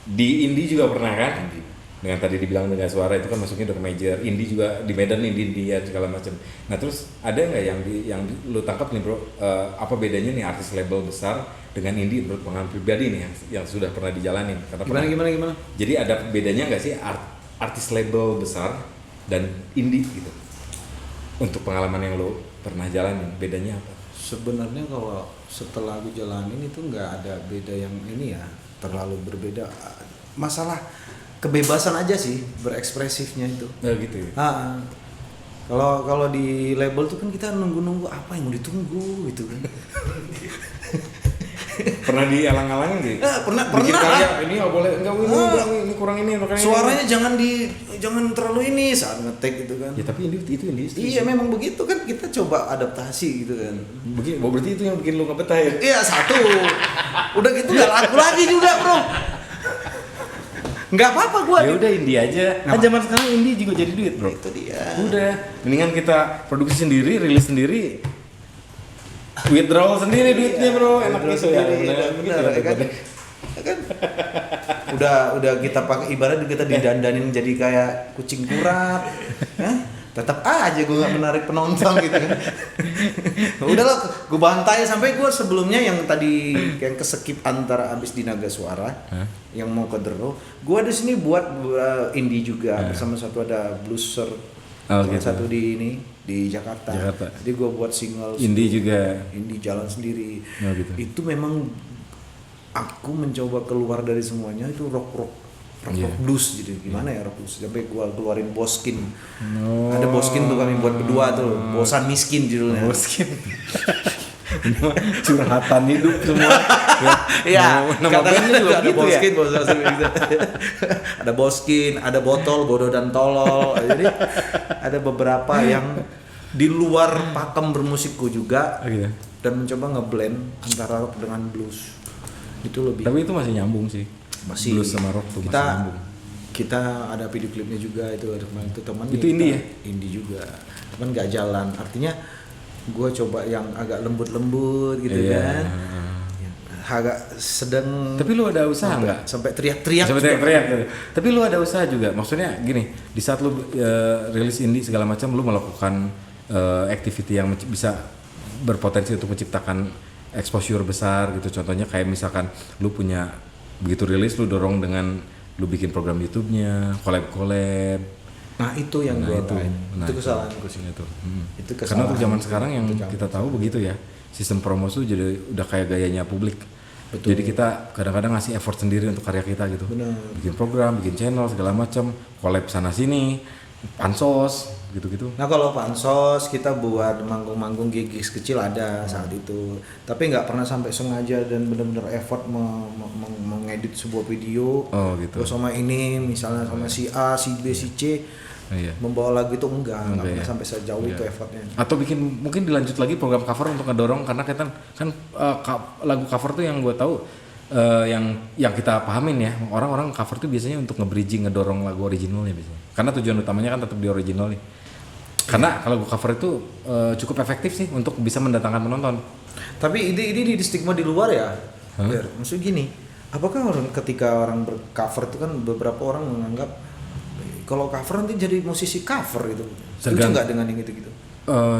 A: di indie juga pernah kan? Dengan tadi dibilang dengan suara itu kan masuknya udah ke major, indie juga di Medan indie ya segala macam. Nah terus ada nggak yang lu tangkap nih bro, apa bedanya nih artis label besar dengan indie menurut pengalaman pribadi nih yang sudah pernah dijalanin?
B: Gimana?
A: Jadi ada bedanya nggak sih artis label besar dan indie gitu? Untuk pengalaman yang lu pernah jalanin, bedanya apa?
B: Sebenarnya kalau setelah aku jalanin itu nggak ada beda yang ini ya, terlalu berbeda. Masalah kebebasan aja sih berekspresifnya itu.
A: Nah, gitu ya.
B: Kalau di label tuh kan kita nunggu apa yang mau ditunggu gitu kan.
A: Pernah dialang-alangin gitu?
B: Pernah.
A: Ini nggak boleh, ini kurang ini.
B: Suaranya jangan terlalu ini saat ngetek gitu kan.
A: Ya tapi itu indie.
B: Iya memang begitu kan, kita coba adaptasi gitu kan.
A: Berarti itu yang bikin lu nggak betah ya?
B: Iya satu. Udah gitu nggak laku lagi juga bro. Nggak apa-apa gua.
A: Ya udah indie aja. Kan zaman sekarang indie juga jadi duit bro.
B: Itu dia.
A: Udah, mendingan kita produksi sendiri, rilis sendiri, withdrawal sendiri duitnya bro, enak gitu ya.
B: Benar kan? Udah kita pakai ibarat kita didandanin jadi kayak kucing kurap. Tetap aja gue nggak menarik penonton gitu kan. Udah lah, gue bantai sampai gue sebelumnya yang tadi yang keskip antara abis di Naga Suara, yang mau ke Dero, gue di sini buat indie juga bersama satu ada blueser, gitu. Satu di Jakarta. Jadi gue buat single
A: indie juga,
B: indie jalan sendiri.
A: Gitu.
B: Itu memang aku mencoba keluar dari semuanya, itu rock blues gitu. Gimana ya rock blues, sampai gua keluarin Boskin. Ada Boskin tuh kami buat berdua tuh, Bosan Miskin judulnya.
A: Boskin. Curhatan hidup semua.
B: Ya,
A: nama bandnya juga
B: ada
A: gitu
B: Boskin,
A: ya.
B: Ada Boskin, ada Botol, Bodoh dan Tolol. Jadi ada beberapa yang di luar pakem bermusikku juga, dan mencoba ngeblend antara rock dengan blues. Itu lebih.
A: Tapi itu masih nyambung sih.
B: Masih
A: blues sama rock tuh masih nyambung.
B: Kita ada video klipnya juga itu teman
A: itu indie ya?
B: Indie juga, cuman nggak jalan. Artinya gue coba yang agak lembut gitu kan, agak sedang.
A: Tapi lu ada usaha nggak?
B: Sampai teriak-teriak.
A: Gitu. Tapi lu ada usaha juga, maksudnya gini, di saat lu rilis indie segala macam, lu melakukan activity yang bisa berpotensi untuk menciptakan exposure besar gitu. Contohnya kayak misalkan lu punya, begitu rilis lu dorong dengan lu bikin program YouTube-nya, collab.
B: Nah itu yang gue lakuin. Itu kesalahanku sih. Itu kesalahan.
A: Karena untuk zaman sekarang yang kita tahu begitu ya, sistem promosi jadi udah kayak gayanya publik. Betul. Jadi kita kadang-kadang ngasih effort sendiri untuk karya kita gitu.
B: Benar.
A: Bikin program, bikin channel segala macam, collab sana sini, pansos gitu-gitu.
B: Nah kalau pansos kita buat manggung-manggung gigs kecil ada saat itu, tapi nggak pernah sampai sengaja dan benar-benar effort mengedit sebuah video.
A: Oh gitu.
B: Sama ini misalnya sama si A, si B, si C,
A: Iya.
B: Membawa lagu itu enggak pernah
A: ya.
B: sampai sejauh
A: Iya.
B: itu effortnya.
A: Atau mungkin dilanjut lagi program cover untuk ngedorong, karena kita kan lagu cover tuh yang gue tahu yang kita pahamin ya, orang-orang cover tuh biasanya untuk nge-bridging, ngedorong lagu originalnya biasanya. Karena tujuan utamanya kan tetap di original nih. Karena kalau lagu cover itu cukup efektif sih untuk bisa mendatangkan penonton.
B: Tapi ini di stigma di luar ya. Ber, maksud gini, apakah ketika orang bercover itu kan beberapa orang menganggap kalau cover nanti jadi musisi cover gitu. Setuju nggak dengan yang gitu-gitu?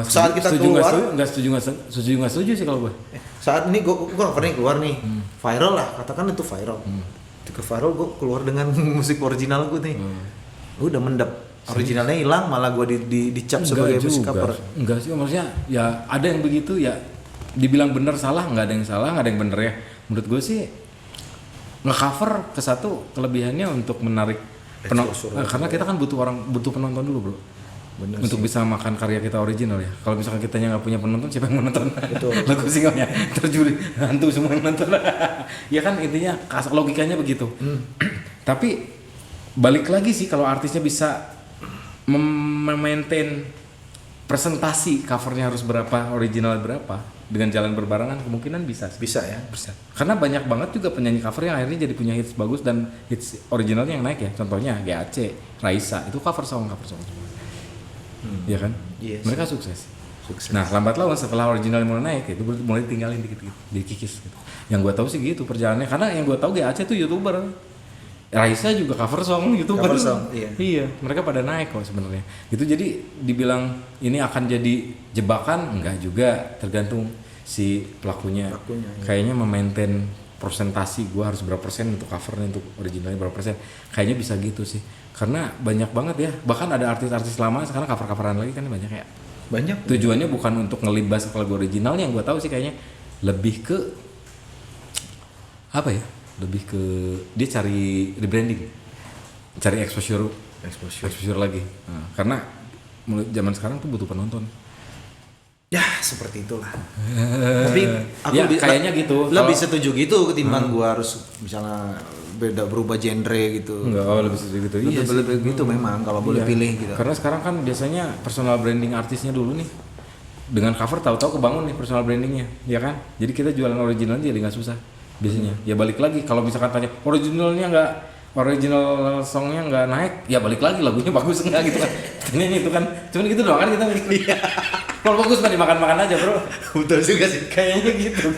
B: Saat kita keluar,
A: nggak setuju sih kalau gue.
B: Saat ini gue covernya keluar nih, viral lah, katakan itu viral. Ketika viral gue keluar dengan musik original gue nih, udah mendap. Originalnya hilang, malah gue dicap sebagai musik cover.
A: Enggak sih, maksudnya ya ada yang begitu ya, dibilang bener salah, nggak ada yang salah, nggak ada yang bener ya. Menurut gue sih nge-cover ke satu kelebihannya untuk menarik penonton, karena kita kan butuh penonton dulu bro.
B: Bener
A: untuk
B: sih.
A: bisa makan karya kita original ya. Kalau misalkan kitanya nggak punya penonton, siapa yang mau nonton?
B: Betul.
A: Lagu singlenya terjuli hantu semua yang nonton. Ya kan intinya logikanya begitu. Tapi balik lagi sih, kalau artisnya bisa memaintain presentasi covernya harus berapa, original berapa, dengan jalan berbarengan, kemungkinan bisa sih.
B: Bisa ya.
A: Bisa. Karena banyak banget juga penyanyi cover yang akhirnya jadi punya hits bagus dan hits originalnya yang naik ya. Contohnya GAC, Raisa, itu cover song semua. Iya kan?
B: Yes.
A: Mereka sukses. Nah, lambat laun setelah original mulai naik itu mulai tinggalin dikit-dikit, dikikis gitu. Yang gue tahu sih gitu perjalanannya, karena yang gue tahu GAC itu YouTuber. Raisa juga cover song YouTuber.
B: Cover song, iya.
A: Iya, mereka pada naik kok sebenarnya. Itu jadi dibilang ini akan jadi jebakan, enggak juga, tergantung si pelakunya.
B: Iya.
A: Kayaknya memaintain presentasi, gue harus berapa persen untuk covernya, untuk originalnya berapa persen. Kayaknya bisa gitu sih. Karena banyak banget ya, bahkan ada artis-artis lama sekarang cover-coveran lagi kan banyak ya.
B: Banyak.
A: Tujuannya bukan untuk ngelibas lagu originalnya, yang gue tahu sih kayaknya lebih ke apa ya? Lebih ke dia cari rebranding, cari exposure lagi. Nah, karena mulai zaman sekarang tuh butuh penonton.
B: Ya seperti itulah. Tapi aku
A: ya, kayaknya gitu.
B: Lebih setuju gitu ketimbang gua harus misalnya berubah genre gitu.
A: Enggak, lebih setuju gitu.
B: Lebih gitu memang kalau boleh pilih gitu.
A: Karena sekarang kan biasanya personal branding artisnya dulu nih. Dengan cover tahu-tahu kebangun nih personal brandingnya, ya kan? Jadi kita jualan original jadi nggak susah. Biasanya ya balik lagi, kalau misalkan tanya original songnya nggak naik, ya balik lagi lagunya bagus enggak gitu kan. Tanyanya itu kan, cuman gitu doang kan kita. Kalau bagus kan dimakan-makan aja bro.
B: Betul juga sih.
A: Kayaknya gitu.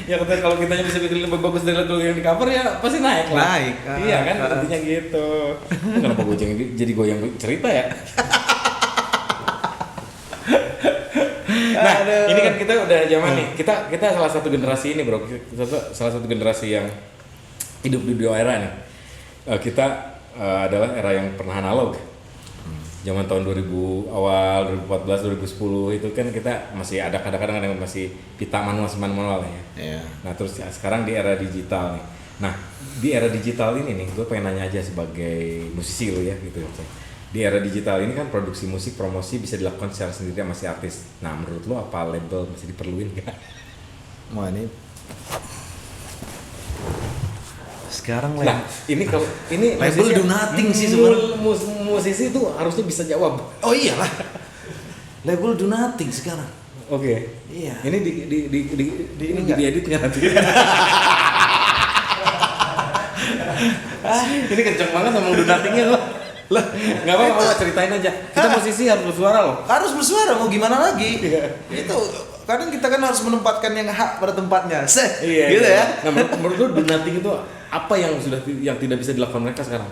A: Ya kalau kitanya bisa bikin lebih bagus dari lagu yang di cover ya pasti naik lah.
B: Naik.
A: Iya kan, artinya gitu. Kenapa gue jadi goyang cerita ya? Nah, ini kan kita udah zaman nih. Kita salah satu generasi ini, bro. Salah satu generasi yang hidup di dua era nih. Kita adalah era yang pernah analog. Zaman tahun 2000 awal, 2014, 2010 itu kan kita masih ada kadang-kadang yang masih pita manual ya.
B: Iya.
A: Nah, terus sekarang di era digital nih. Nah, di era digital ini nih, gue pengen nanya aja sebagai musisi lo ya gitu. Di era digital ini kan produksi musik, promosi bisa dilakukan secara sendiri sama si artis. Nah, menurut lo apa label masih diperluin nggak?
B: Wah ini sekarang
A: Nah, ini kalau ini
B: label do nothing sih sebenarnya.
A: Musisi itu harusnya bisa jawab.
B: Oh iyalah. Label do nothing sekarang.
A: Oke.
B: Iya.
A: Ini ini diedit nggak nanti? Ini kenceng banget ngomong do nothing-nya lo. Lah, nggak apa-apa, ceritain aja. Kita musisi harus bersuara loh.
B: Harus bersuara, mau gimana lagi?
A: Iya.
B: Itu kadang kita kan harus menempatkan yang hak pada tempatnya.
A: Iya,
B: gitu
A: iya.
B: ya.
A: Nah, menurut lu do nothing itu apa yang tidak bisa dilakukan mereka sekarang?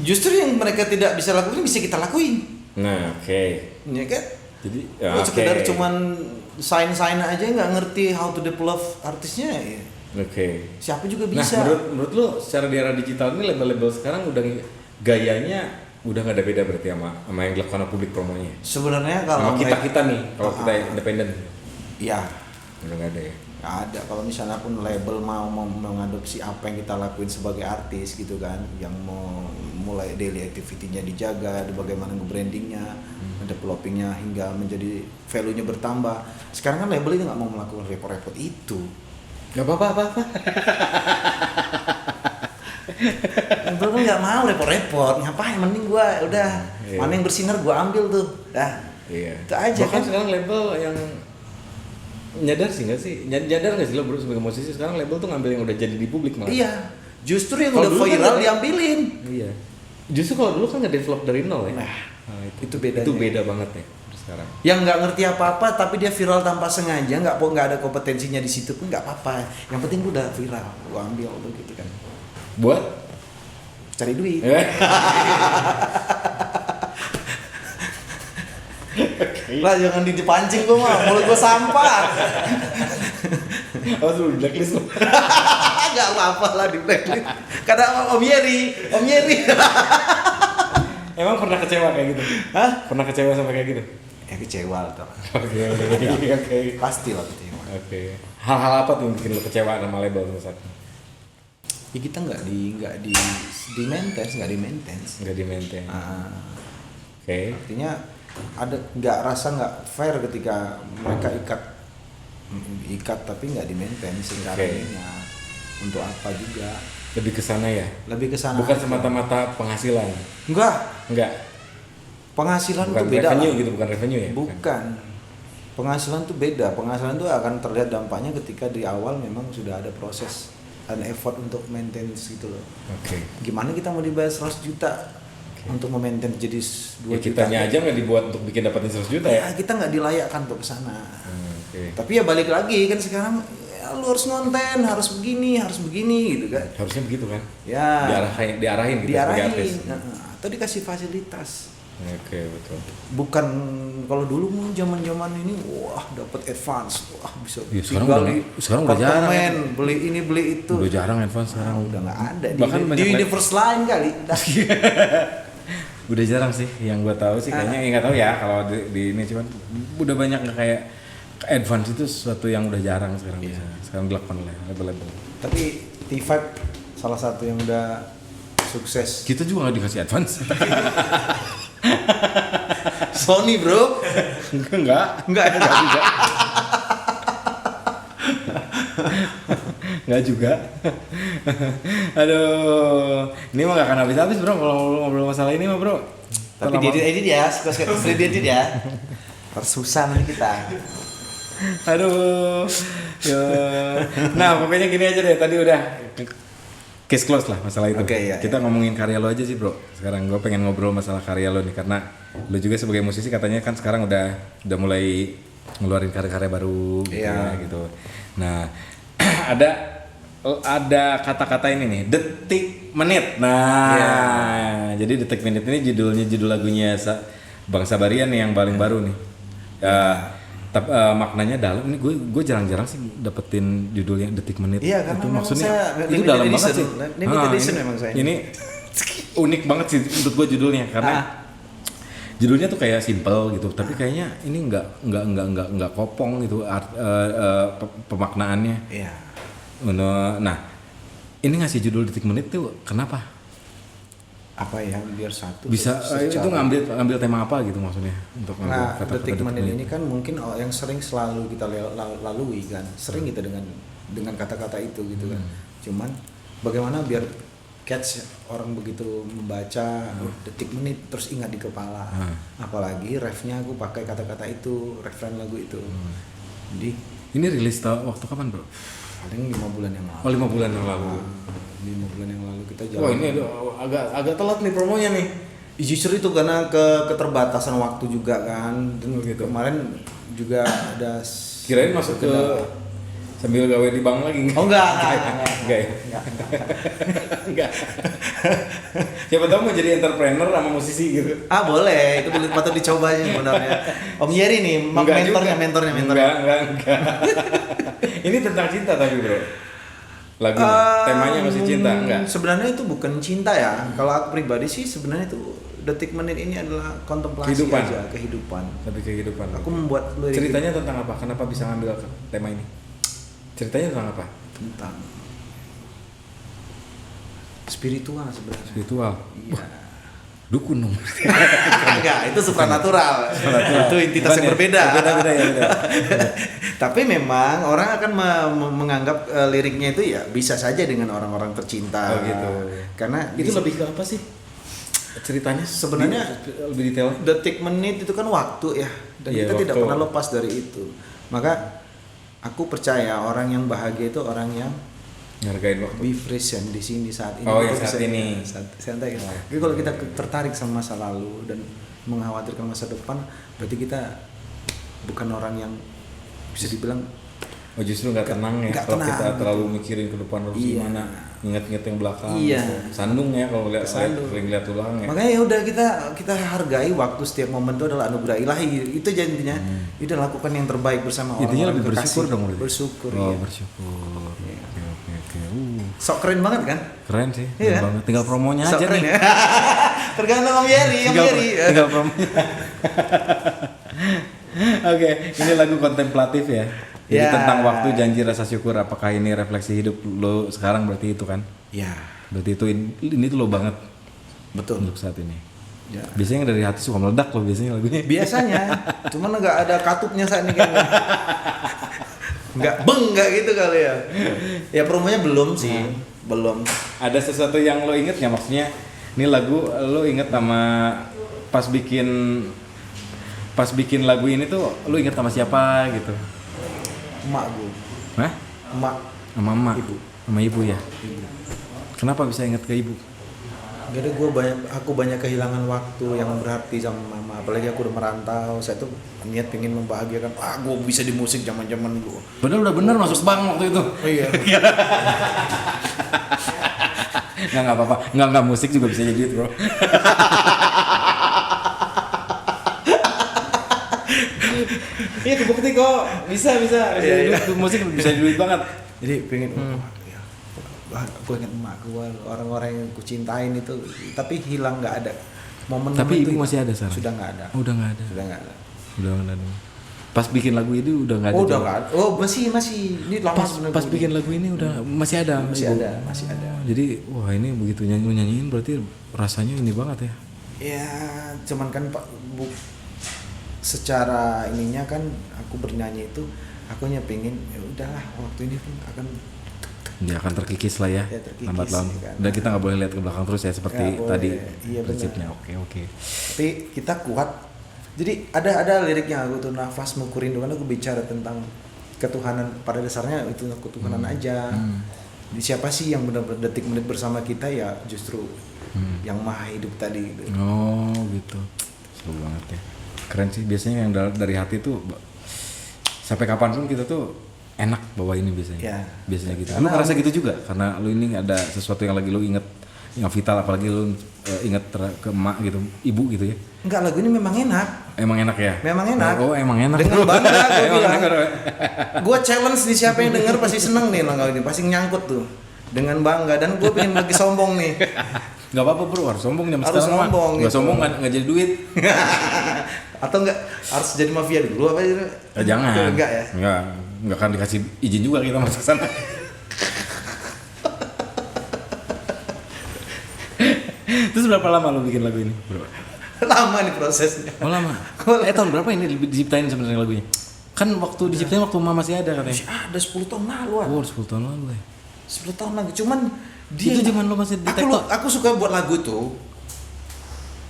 B: Justru yang mereka tidak bisa lakukan bisa kita lakuin.
A: Nah, oke.
B: Ya kan?
A: Jadi, ya,
B: Lu sekedar
A: oke.
B: cuman sign aja nggak ngerti how to develop artisnya ya.
A: Oke.
B: Siapa juga
A: Nah,
B: bisa.
A: menurut lu secara di era digital ini label-label sekarang udah gayanya udah nggak ada beda berarti sama yang dilakukan publik promonya.
B: Sebenarnya
A: Sama
B: kalau
A: kita nih, kalau kita independen.
B: ya
A: Udah nggak ada ya.
B: nggak ada. Kalau misalnya pun label mau mengadopsi apa yang kita lakuin sebagai artis gitu kan, yang mau mulai daily activity-nya dijaga, bagaimana nge-brandingnya, developingnya hingga menjadi value-nya bertambah. Sekarang kan label ini nggak mau melakukan repot-repot itu.
A: Gak apa-apa.
B: Label kan nggak mau repot-repot, ngapain? Mending gua udah mana yang bersinar gua ambil tuh, dah.
A: Iya.
B: Itu aja
A: Bahkan
B: kan.
A: sekarang label yang nyadar sih nggak sih? Nyadar nggak sih lo bro sebagai musisi sekarang label tuh ngambil yang udah jadi di publik malah?
B: Iya, justru yang
A: Kalau
B: udah
A: dulu kan
B: viral
A: ada-
B: diambilin.
A: Iya. Justru kalau dulu kan nge-develop dari nol ya.
B: Nah, itu bedanya.
A: Itu beda banget ya sekarang.
B: Yang nggak ngerti apa-apa tapi dia viral tanpa sengaja, nggak ada kompetensinya di situ pun nggak apa-apa. Yang penting lu udah viral, gua ambil gitu kan.
A: Buat
B: Cari duit. Lah jangan dipancing gua mah, mulut gua sampah.
A: Oh, lu blacklist lo.
B: Gak apa-apa lah di blacklist. Karena Om Yeri.
A: Emang pernah kecewa kayak gitu?
B: Hah?
A: Pernah kecewa sampai kayak gitu?
B: Ya kecewa tuh.
A: Oke.
B: Pasti lah kecewa.
A: Oke. Hal-hal apa tuh yang bikin lo kecewa sama label misalnya?
B: Ya kita nggak di maintenance, nggak di maintenance.
A: Nggak di maintain. Oke.
B: Artinya ada nggak fair ketika mereka ikat tapi nggak di maintenance karyanya. Untuk apa juga?
A: Lebih ke sana ya.
B: Lebih ke sana.
A: Bukan
B: aja.
A: semata-mata penghasilan. Enggak.
B: Penghasilan
A: Bukan
B: tuh beda
A: revenue
B: lah.
A: gitu, bukan revenue ya?
B: Bukan. Penghasilan tuh beda. Penghasilan tuh akan terlihat dampaknya ketika di awal memang sudah ada proses dan effort untuk maintenance gitu loh.
A: Oke.
B: Gimana kita mau dibayar 100 juta untuk memaintain jadi 2
A: Ya
B: juta?
A: kitanya aja nggak dibuat untuk bikin dapatin 100 juta ya?
B: Ya kita nggak dilayakkan untuk ke sana.
A: Oke.
B: Tapi ya balik lagi kan sekarang ya, lu harus ngonten, harus begini gitu kan.
A: Harusnya begitu kan?
B: Ya.
A: Diarahin gitu sebagai artis.
B: Atau dikasih fasilitas.
A: Oke, betul.
B: Bukan kalau dulu zaman-zaman ini wah dapat advance, wah bisa
A: Ya, sekarang
B: tinggal
A: udah-
B: di
A: sekarang udah jarang.
B: apartemen, beli ini beli itu.
A: Udah jarang advance sekarang.
B: Udah nggak ada
A: Bahkan
B: di
A: banyak
B: universe lain kali.
A: Udah jarang sih, yang gue tahu sih kayaknya nggak tahu ya kalau di ini cuman udah banyak nggak kayak advance itu sesuatu yang udah jarang sekarang bisa sekarang dilakukan oleh label-label.
B: Tapi T5 salah satu yang udah sukses.
A: Kita juga nggak dikasih advance.
B: Sony bro,
A: Enggak juga. Enggak juga. Aduh, ini mah gak akan habis-habis bro kalau ngobrol masalah ini mah bro.
B: tapi edit ya, suka edit ya. Tersusah nanti kita.
A: Aduh. Ya. Nah, pokoknya gini aja deh. Tadi udah case close lah masalah itu.
B: Oke, iya,
A: Kita ngomongin karya lo aja sih, Bro. Sekarang gue pengen ngobrol masalah karya lo nih karena lo juga sebagai musisi katanya kan sekarang udah mulai ngeluarin karya-karya baru gitu,
B: Iya.
A: ya, gitu. Nah, ada kata-kata ini nih, detik menit. Nah,
B: Iya.
A: jadi detik menit ini judul lagunya Bang Sabarian nih yang paling baru nih. Tapi maknanya dalam ini gue jarang-jarang sih dapetin judulnya detik menit.
B: Iya, karena
A: itu
B: memang
A: maksudnya
B: saya
A: itu
B: limited
A: dalam banget
B: edition.
A: sih.
B: Limited edition
A: ini,
B: memang saya.
A: Ini unik banget sih untuk gue judulnya karena judulnya tuh kayak simple gitu, tapi kayaknya ini nggak kopong gitu pemaknaannya.
B: Iya.
A: Nah, ini ngasih judul detik menit tuh kenapa?
B: Apa ya biar satu
A: Bisa itu
B: secara-
A: ngambil tema apa gitu maksudnya untuk ngambil
B: Nah,
A: kata-kata
B: detik menit ini kan mungkin yang sering selalu kita lalui kan, sering kita dengan kata-kata itu gitu kan. Cuman bagaimana biar catch orang begitu membaca detik menit terus ingat di kepala. Apalagi refnya aku pakai kata-kata itu, referen lagu itu. Jadi
A: Ini rilis waktu kapan bro?
B: paling 5 bulan yang lalu.
A: Oh 5 bulan yang lalu.
B: 5 bulan yang lalu kita jalan.
A: Wah ini agak telat nih promonya nih.
B: Justru itu karena keterbatasan waktu juga kan. Dan
A: gitu.
B: kemarin juga ada
A: Kirain masuk ke sambil gawe di bank lagi
B: Oh enggak
A: ya? Enggak. Siapa tahu mau jadi entrepreneur sama musisi gitu.
B: Ah boleh, itu patut dicoba sih sebenarnya. Om Yeri nih,
A: Enggak juga.
B: mentornya.
A: Enggak. Ini tentang cinta tapi bro. Lagunya, temanya masih cinta, enggak?
B: Sebenarnya itu bukan cinta ya. Kalau aku pribadi sih sebenarnya itu detik menit ini adalah kontemplasi
A: Kehidupan.
B: aja, kehidupan.
A: Tapi kehidupan.
B: Aku membuat lirik
A: Ceritanya tentang apa? Kenapa bisa ngambil tema ini? Ceritanya tentang apa?
B: tentang spiritual sebenarnya.
A: Spiritual.
B: Iya.
A: dukun dong.
B: Enggak, itu supranatural. Itu entitas yang berbeda.
A: Beda ya. Beda.
B: Tapi memang orang akan menganggap liriknya itu ya bisa saja dengan orang-orang tercinta.
A: Oh gitu.
B: Karena
A: Itu lebih ke apa sih? Ceritanya
B: sebenarnya
A: lebih detail.
B: detik menit itu kan waktu ya, dan
A: Iya,
B: kita tidak
A: waktu.
B: pernah lepas dari itu. Maka aku percaya orang yang bahagia itu orang yang
A: Ngargain waktu.
B: be present di sini saat ini.
A: Oh, yang
B: Kita
A: saat
B: bisa-
A: ini.
B: santai. Jadi kalau kita tertarik sama masa lalu dan mengkhawatirkan masa depan, berarti kita bukan orang yang bisa dibilang
A: Oh justru nggak tenang ya
B: nggak
A: kalau
B: tenang,
A: kita
B: gitu.
A: terlalu mikirin ke depan harus
B: Iya.
A: gimana, ingat-ingat yang belakang.
B: Iya.
A: Gitu. Sandung ya kalau lihat
B: Sandung.
A: sering lihat ulang ya.
B: makanya ya udah kita hargai waktu, setiap momen itu adalah anugerah ilahi. Itu intinya. Kita lakukan yang terbaik bersama orang.
A: Intinya lebih bersyukur dong berarti.
B: Bersyukur.
A: Oh
B: iya.
A: bersyukur. Oke.
B: Sok keren banget kan?
A: Keren sih.
B: Iya.
A: Keren banget. Tinggal promonya
B: Sok
A: aja
B: keren
A: nih.
B: ya. Tergantung Om Yeri, Om
A: Tinggal,
B: Yeri.
A: tinggal promonya. Oke, ini lagu kontemplatif ya. Jadi
B: Ya.
A: tentang waktu, janji, rasa syukur. Apakah ini refleksi hidup lo sekarang berarti itu kan?
B: Ya,
A: Berarti itu ini tuh lo banget
B: betul.
A: untuk saat ini.
B: Ya.
A: Biasanya yang dari hati suka meledak loh biasanya lagunya.
B: Biasanya, cuman nggak ada katupnya saat ini kayaknya. Nggak gitu kali ya. Ya promonya belum sih, belum.
A: Ada sesuatu yang lo inget nggak, maksudnya ini lagu lo inget sama pas bikin lagu ini tuh lo inget sama siapa gitu?
B: Emak gue,
A: Hah?
B: emak.
A: Sama emak?
B: Ibu.
A: Sama ibu ya?
B: Ibu.
A: Kenapa bisa inget ke ibu?
B: Jadi aku banyak kehilangan waktu yang berarti sama mama. Apalagi aku udah merantau, saya tuh niat pengen membahagiakan. Gue bisa di musik zaman gue.
A: Padahal udah bener masuk bank waktu itu.
B: Iya.
A: Nggak apa-apa. Nggak musik juga bisa jadi duit bro. Iya kebukti kok. Bisa.
B: Iya.
A: Musik bisa jadi duit banget.
B: Jadi pengen aku ingat emak gue, orang-orang yang aku cintain itu, tapi hilang, nggak ada momen.
A: Tapi
B: itu
A: ibu masih ada sekarang?
B: Sudah nggak ada.
A: Oh, udah nggak ada.
B: Sudah nggak ada.
A: Udah nggak ada. Pas bikin lagu ini udah nggak ada.
B: Oh udah
A: juga?
B: nggak ada. Oh masih ini lama sebenarnya.
A: Pas bikin lagu ini udah masih ada.
B: Masih
A: ibu?
B: ada, masih ada.
A: Jadi wah ini begitu nyanyiin berarti rasanya ini banget ya.
B: Ya cuman kan Pak Bu, secara ininya kan aku bernyanyi itu aku hanya pengen ya udahlah waktu ini pun akan
A: Dia akan terkikis lah ya,
B: Ya, terkikis,
A: lambat laun.
B: kan.
A: Dan kita nggak boleh lihat ke belakang terus ya seperti
B: Nggak boleh.
A: tadi
B: Iya,
A: prinsipnya.
B: benar.
A: Oke.
B: tapi kita kuat. Jadi ada liriknya aku tuh, nafasmu kurindu, kan aku bicara tentang ketuhanan, pada dasarnya itu ketuhanan aja. Di siapa sih yang benar-benar detik menit bersama kita, ya justru yang maha hidup tadi gitu.
A: Oh gitu, seru banget ya. Keren sih, biasanya yang dari hati tuh sampai kapanpun kita tuh enak bawa ini biasanya.
B: Ya.
A: Biasanya gitu. Lu
B: Karena-
A: ngerasa gitu juga karena lu ini ada sesuatu yang lagi lu inget yang vital, apalagi lu inget ke emak gitu, ibu gitu ya.
B: Enggak, lagu ini memang enak.
A: Emang enak ya?
B: Memang enak.
A: Oh, emang enak.
B: Dengan bangga gue
A: Emang
B: bilang.
A: enak, bro.
B: Gue challenge nih, siapa yang denger pasti seneng nih lagu ini, pasti nyangkut tuh dengan bangga, dan gue pengen lagi sombong nih.
A: Gak apa-apa bro, harus sombong jam
B: Harus
A: sekarang mah.
B: sombong
A: Gak
B: gitu.
A: sombong nggak jadi duit.
B: Atau enggak harus jadi mafia dulu apa gitu?
A: Jangan.
B: Enggak ya.
A: Enggak akan dikasih izin juga kita masuk sana. Terus berapa lama lu bikin lagu ini, bro?
B: Lama nih prosesnya.
A: Oh lama. Tahun berapa ini diciptain sebenarnya lagunya? Kan waktu diciptain waktu mama masih ada katanya.
B: Masih ada 10 tahun lalu.
A: Oh, 10 tahun lalu ya.
B: 10 tahun lagi. Cuman dia
A: Itu zaman lu masih di TikTok.
B: aku suka buat lagu tuh.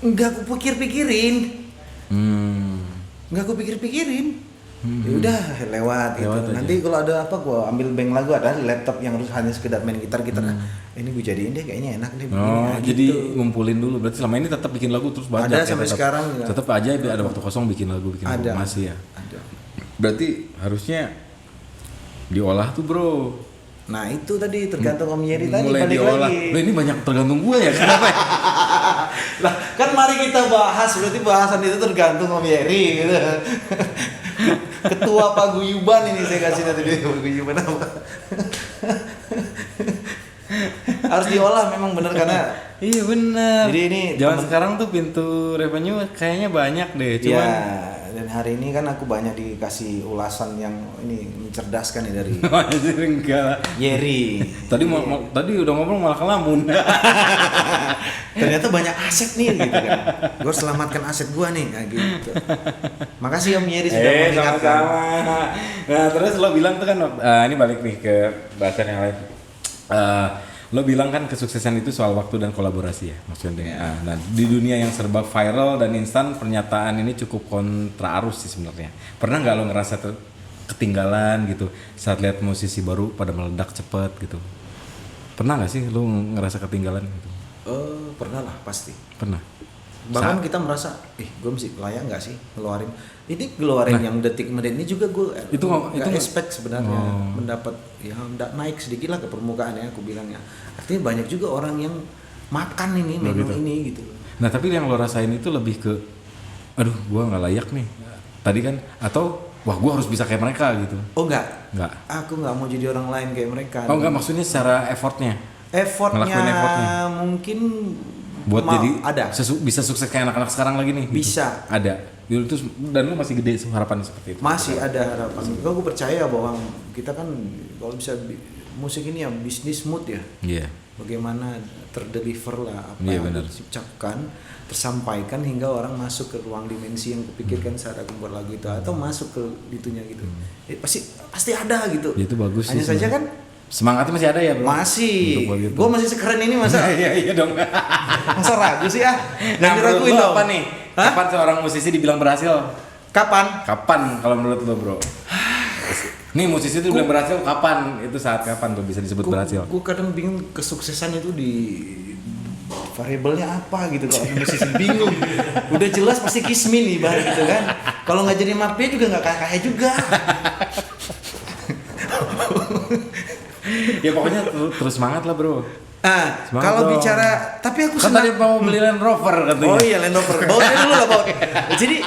B: Enggak aku pikir-pikirin. Enggak aku pikir-pikirin. Ya udah lewat gitu.
A: Lewat aja.
B: Nanti kalau ada apa gua ambil bank lagu, ada laptop yang harus hanya sekedar main gitar. Ini gue jadiin deh, kayaknya enak deh begini.
A: Oh,
B: Nah,
A: jadi
B: gitu.
A: ngumpulin dulu. Berarti selama ini tetap bikin lagu terus banyak
B: Ada
A: ya,
B: sampai
A: tetap-
B: sekarang ya.
A: Tetap aja ada waktu kosong bikin lagu
B: Ada.
A: masih ya.
B: Ada.
A: Berarti harusnya diolah tuh, Bro.
B: Nah, itu tadi tergantung Om Yeri tadi,
A: Mulai
B: balik
A: diolah.
B: lagi.
A: Loh, ini banyak tergantung gue ya. Kenapa ya?
B: Lah, kan mari kita bahas, berarti bahasan itu tergantung Om Yeri gitu. Ketua paguyuban ini saya kasih nanti dia paguyuban apa. harus diolah memang bener karena
A: Iya benar.
B: Jadi ini
A: zaman sekarang tuh pintu revenue kayaknya banyak deh. Cuman
B: dan hari ini kan aku banyak dikasih ulasan yang ini mencerdaskan nih dari
A: anjir enggak lah.
B: Yeri.
A: Tadi udah ngomong malah kelamun.
B: Ternyata banyak aset nih gitu kan. Gue harus selamatkan aset gua nih nah, gitu. Makasih Om Yeri sudah mengingatkan.
A: Sama-sama. Nah, terus lo bilang tuh kan ini balik nih ke bahasan yang lain. Lo bilang kan kesuksesan itu soal waktu dan kolaborasi ya maksudnya. Nah, di dunia yang serba viral dan instan, pernyataan ini cukup kontra arus sih sebenarnya. Pernah nggak lo ngerasa ketinggalan gitu saat lihat musisi baru pada meledak cepet gitu? Pernah nggak sih lo ngerasa ketinggalan gitu?
B: Pernah lah pasti.
A: Pernah.
B: Bahkan kita merasa, gue mesti layak nggak sih ngeluarin ini yang detik menit ini juga gue
A: itu
B: expect sebenarnya mendapat ya naik sedikit lah ke permukaan ya aku bilangnya. Artinya banyak juga orang yang makan ini menu gitu. Ini gitu.
A: Nah tapi yang lo rasain itu lebih ke, aduh gue nggak layak nih tadi kan, atau wah gue harus bisa kayak mereka gitu?
B: Oh enggak. Aku nggak mau jadi orang lain kayak mereka.
A: Oh enggak, maksudnya secara effortnya
B: mungkin
A: buat jadi
B: ada
A: bisa sukses kayak anak-anak sekarang lagi nih
B: bisa
A: gitu. Ada terus dan lu masih gede harapan seperti itu
B: masih ada harapan. Gue percaya bahwa kita kan kalau bisa musik ini ya bisnis mood ya. Bagaimana terdeliver lah apa yang diucapkan tersampaikan hingga orang masuk ke ruang dimensi yang kupikirkan saat aku buat lagu itu atau masuk ke itunya gitu. Pasti ada gitu.
A: Itu bagus
B: hanya
A: sih,
B: saja kan
A: semangatnya masih ada ya bro?
B: Masih. Gue masih sekeren ini masa?
A: Iya dong.
B: Masa ragu sih ya?
A: Nah menurut lo apa nih? Kapan seorang musisi dibilang berhasil?
B: Kapan
A: kalau menurut lo bro? Nih musisi itu dibilang berhasil kapan? Itu saat kapan tuh bisa disebut berhasil?
B: Gue kadang bingung kesuksesan itu di variabelnya apa gitu. Kalau musisi bingung. Udah jelas pasti kismin nih baru gitu kan. Kalau nggak jadi mafia juga nggak kaya juga.
A: Ya pokoknya terus semangat lah bro.
B: Kalau bicara, tapi aku
A: kan tadi mau beli Land Rover katanya.
B: Oh iya Land Rover. Bawa dulu lah bawa. Jadi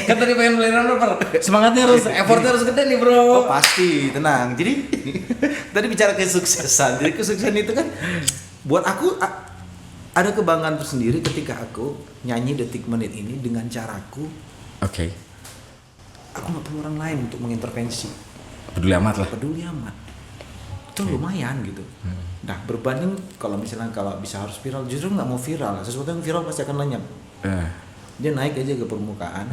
A: kan tadi pengen beli Land Rover. Semangatnya harus, effortnya harus gede nih bro.
B: Oh pasti, tenang. Jadi tadi bicara kesuksesan. Jadi kesuksesan itu kan buat aku ada kebanggaan tersendiri ketika aku nyanyi detik menit ini dengan caraku.
A: Oke.
B: Aku nggak perlu orang lain untuk mengintervensi.
A: Peduli amat lah.
B: Peduli amat. Itu lumayan gitu. Nah berbanding kalau misalnya kalau bisa harus viral, justru nggak mau viral. Sesuatu yang viral pasti akan lenyap. Dia naik aja ke permukaan.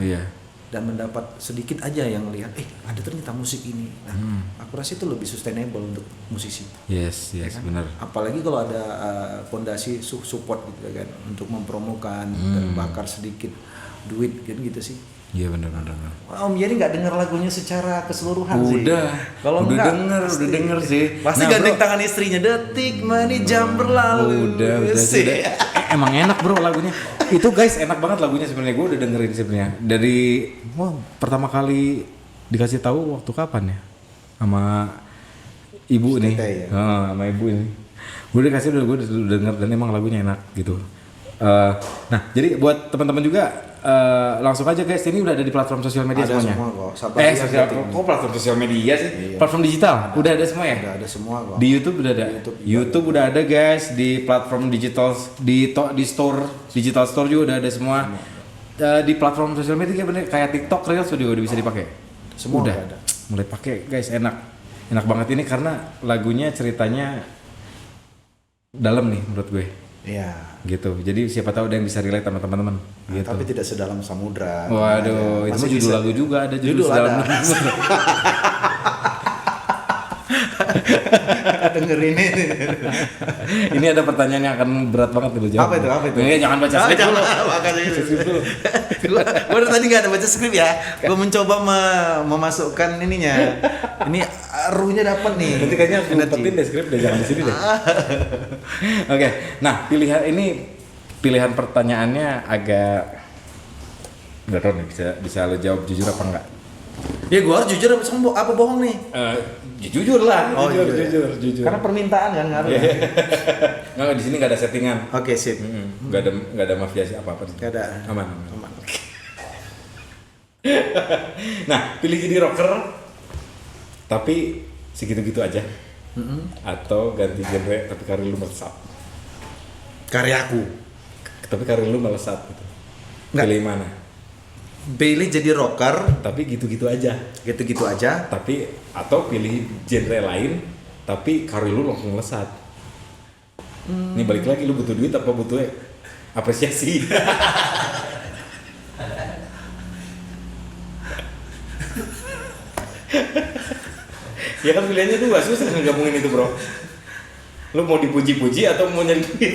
B: Dan mendapat sedikit aja yang lihat, ada ternyata musik ini. Nah, aku rasa itu lebih sustainable untuk musisi.
A: Yes,
B: ya kan?
A: Benar.
B: Apalagi kalau ada fondasi support gitu kan, untuk mempromokan dan bakar sedikit duit kan gitu sih.
A: Iya benar.
B: Om Yeri nggak dengar lagunya secara keseluruhan sih.
A: Kalau udah denger sih.
B: Pasti gandeng tangan istrinya, detik menit jam berlalu.
A: Udah sih. Emang enak bro lagunya. Itu guys enak banget lagunya sebenarnya. Gue udah dengerin sebenarnya dari pertama kali dikasih tahu waktu kapan ya sama ibu nih. Sama ibu ini. Gue udah denger dan emang lagunya enak gitu. Nah jadi buat teman-teman juga langsung aja guys, ini udah ada di platform sosial media
B: ada
A: semuanya.
B: Semua kok.
A: Platform sosial media sih? Iya. Platform digital udah ada semua ya?
B: Udah ada semua kok.
A: Di YouTube udah ada. YouTube udah ada guys, di platform digital di store digital store juga udah ada semua. Di platform sosial media kayak TikTok, Reels juga udah bisa dipakai.
B: Semua udah ada.
A: Mulai pakai guys, enak banget ini karena lagunya ceritanya dalam nih menurut gue.
B: Iya.
A: Gitu. Jadi siapa tahu ada yang bisa relate sama teman-teman. Gitu.
B: Tapi tidak sedalam samudra.
A: Waduh, itu judul lagu juga ada judul sedalam samudra.
B: Dengerin ini.
A: Ini ada pertanyaan yang akan berat banget nih lo jawab.
B: Apa itu?
A: Jangan baca skrip dulu.
B: Gue tadi nggak ada baca skrip ya. Gue mencoba memasukkan ininya. Ini ruhnya dapat nih.
A: Nanti kayaknya aku umpetin deh skrip deh, jangan di sini deh. Oke, nah pilihan pertanyaannya agak nggak tahu nih bisa lo jawab jujur apa enggak?
B: Ya gue harus jujur apa bohong nih?
A: Jujur lah. Jujur.
B: Karena permintaan kan ngaruh.
A: Nggak, di sini nggak ada settingan.
B: Oke, sip.
A: Nggak ada mafia apa-apa.
B: Nggak ada.
A: Aman. Nah, pilih jadi rocker, tapi segitu-gitu aja. atau ganti genre tapi karir lu melesat?
B: Karyaku.
A: Tapi karir lu melesat gitu.
B: Nggak.
A: Pilih mana?
B: Pilih jadi rocker,
A: Tapi gitu-gitu aja.
B: gitu-gitu aja.
A: Tapi atau pilih genre lain tapi karir lu langsung melesat. Ini balik lagi, lu butuh duit apa butuh apresiasi? Ya kan pilihannya dua, susah ngegabungin itu bro. Lu mau dipuji-puji atau mau nyari duit?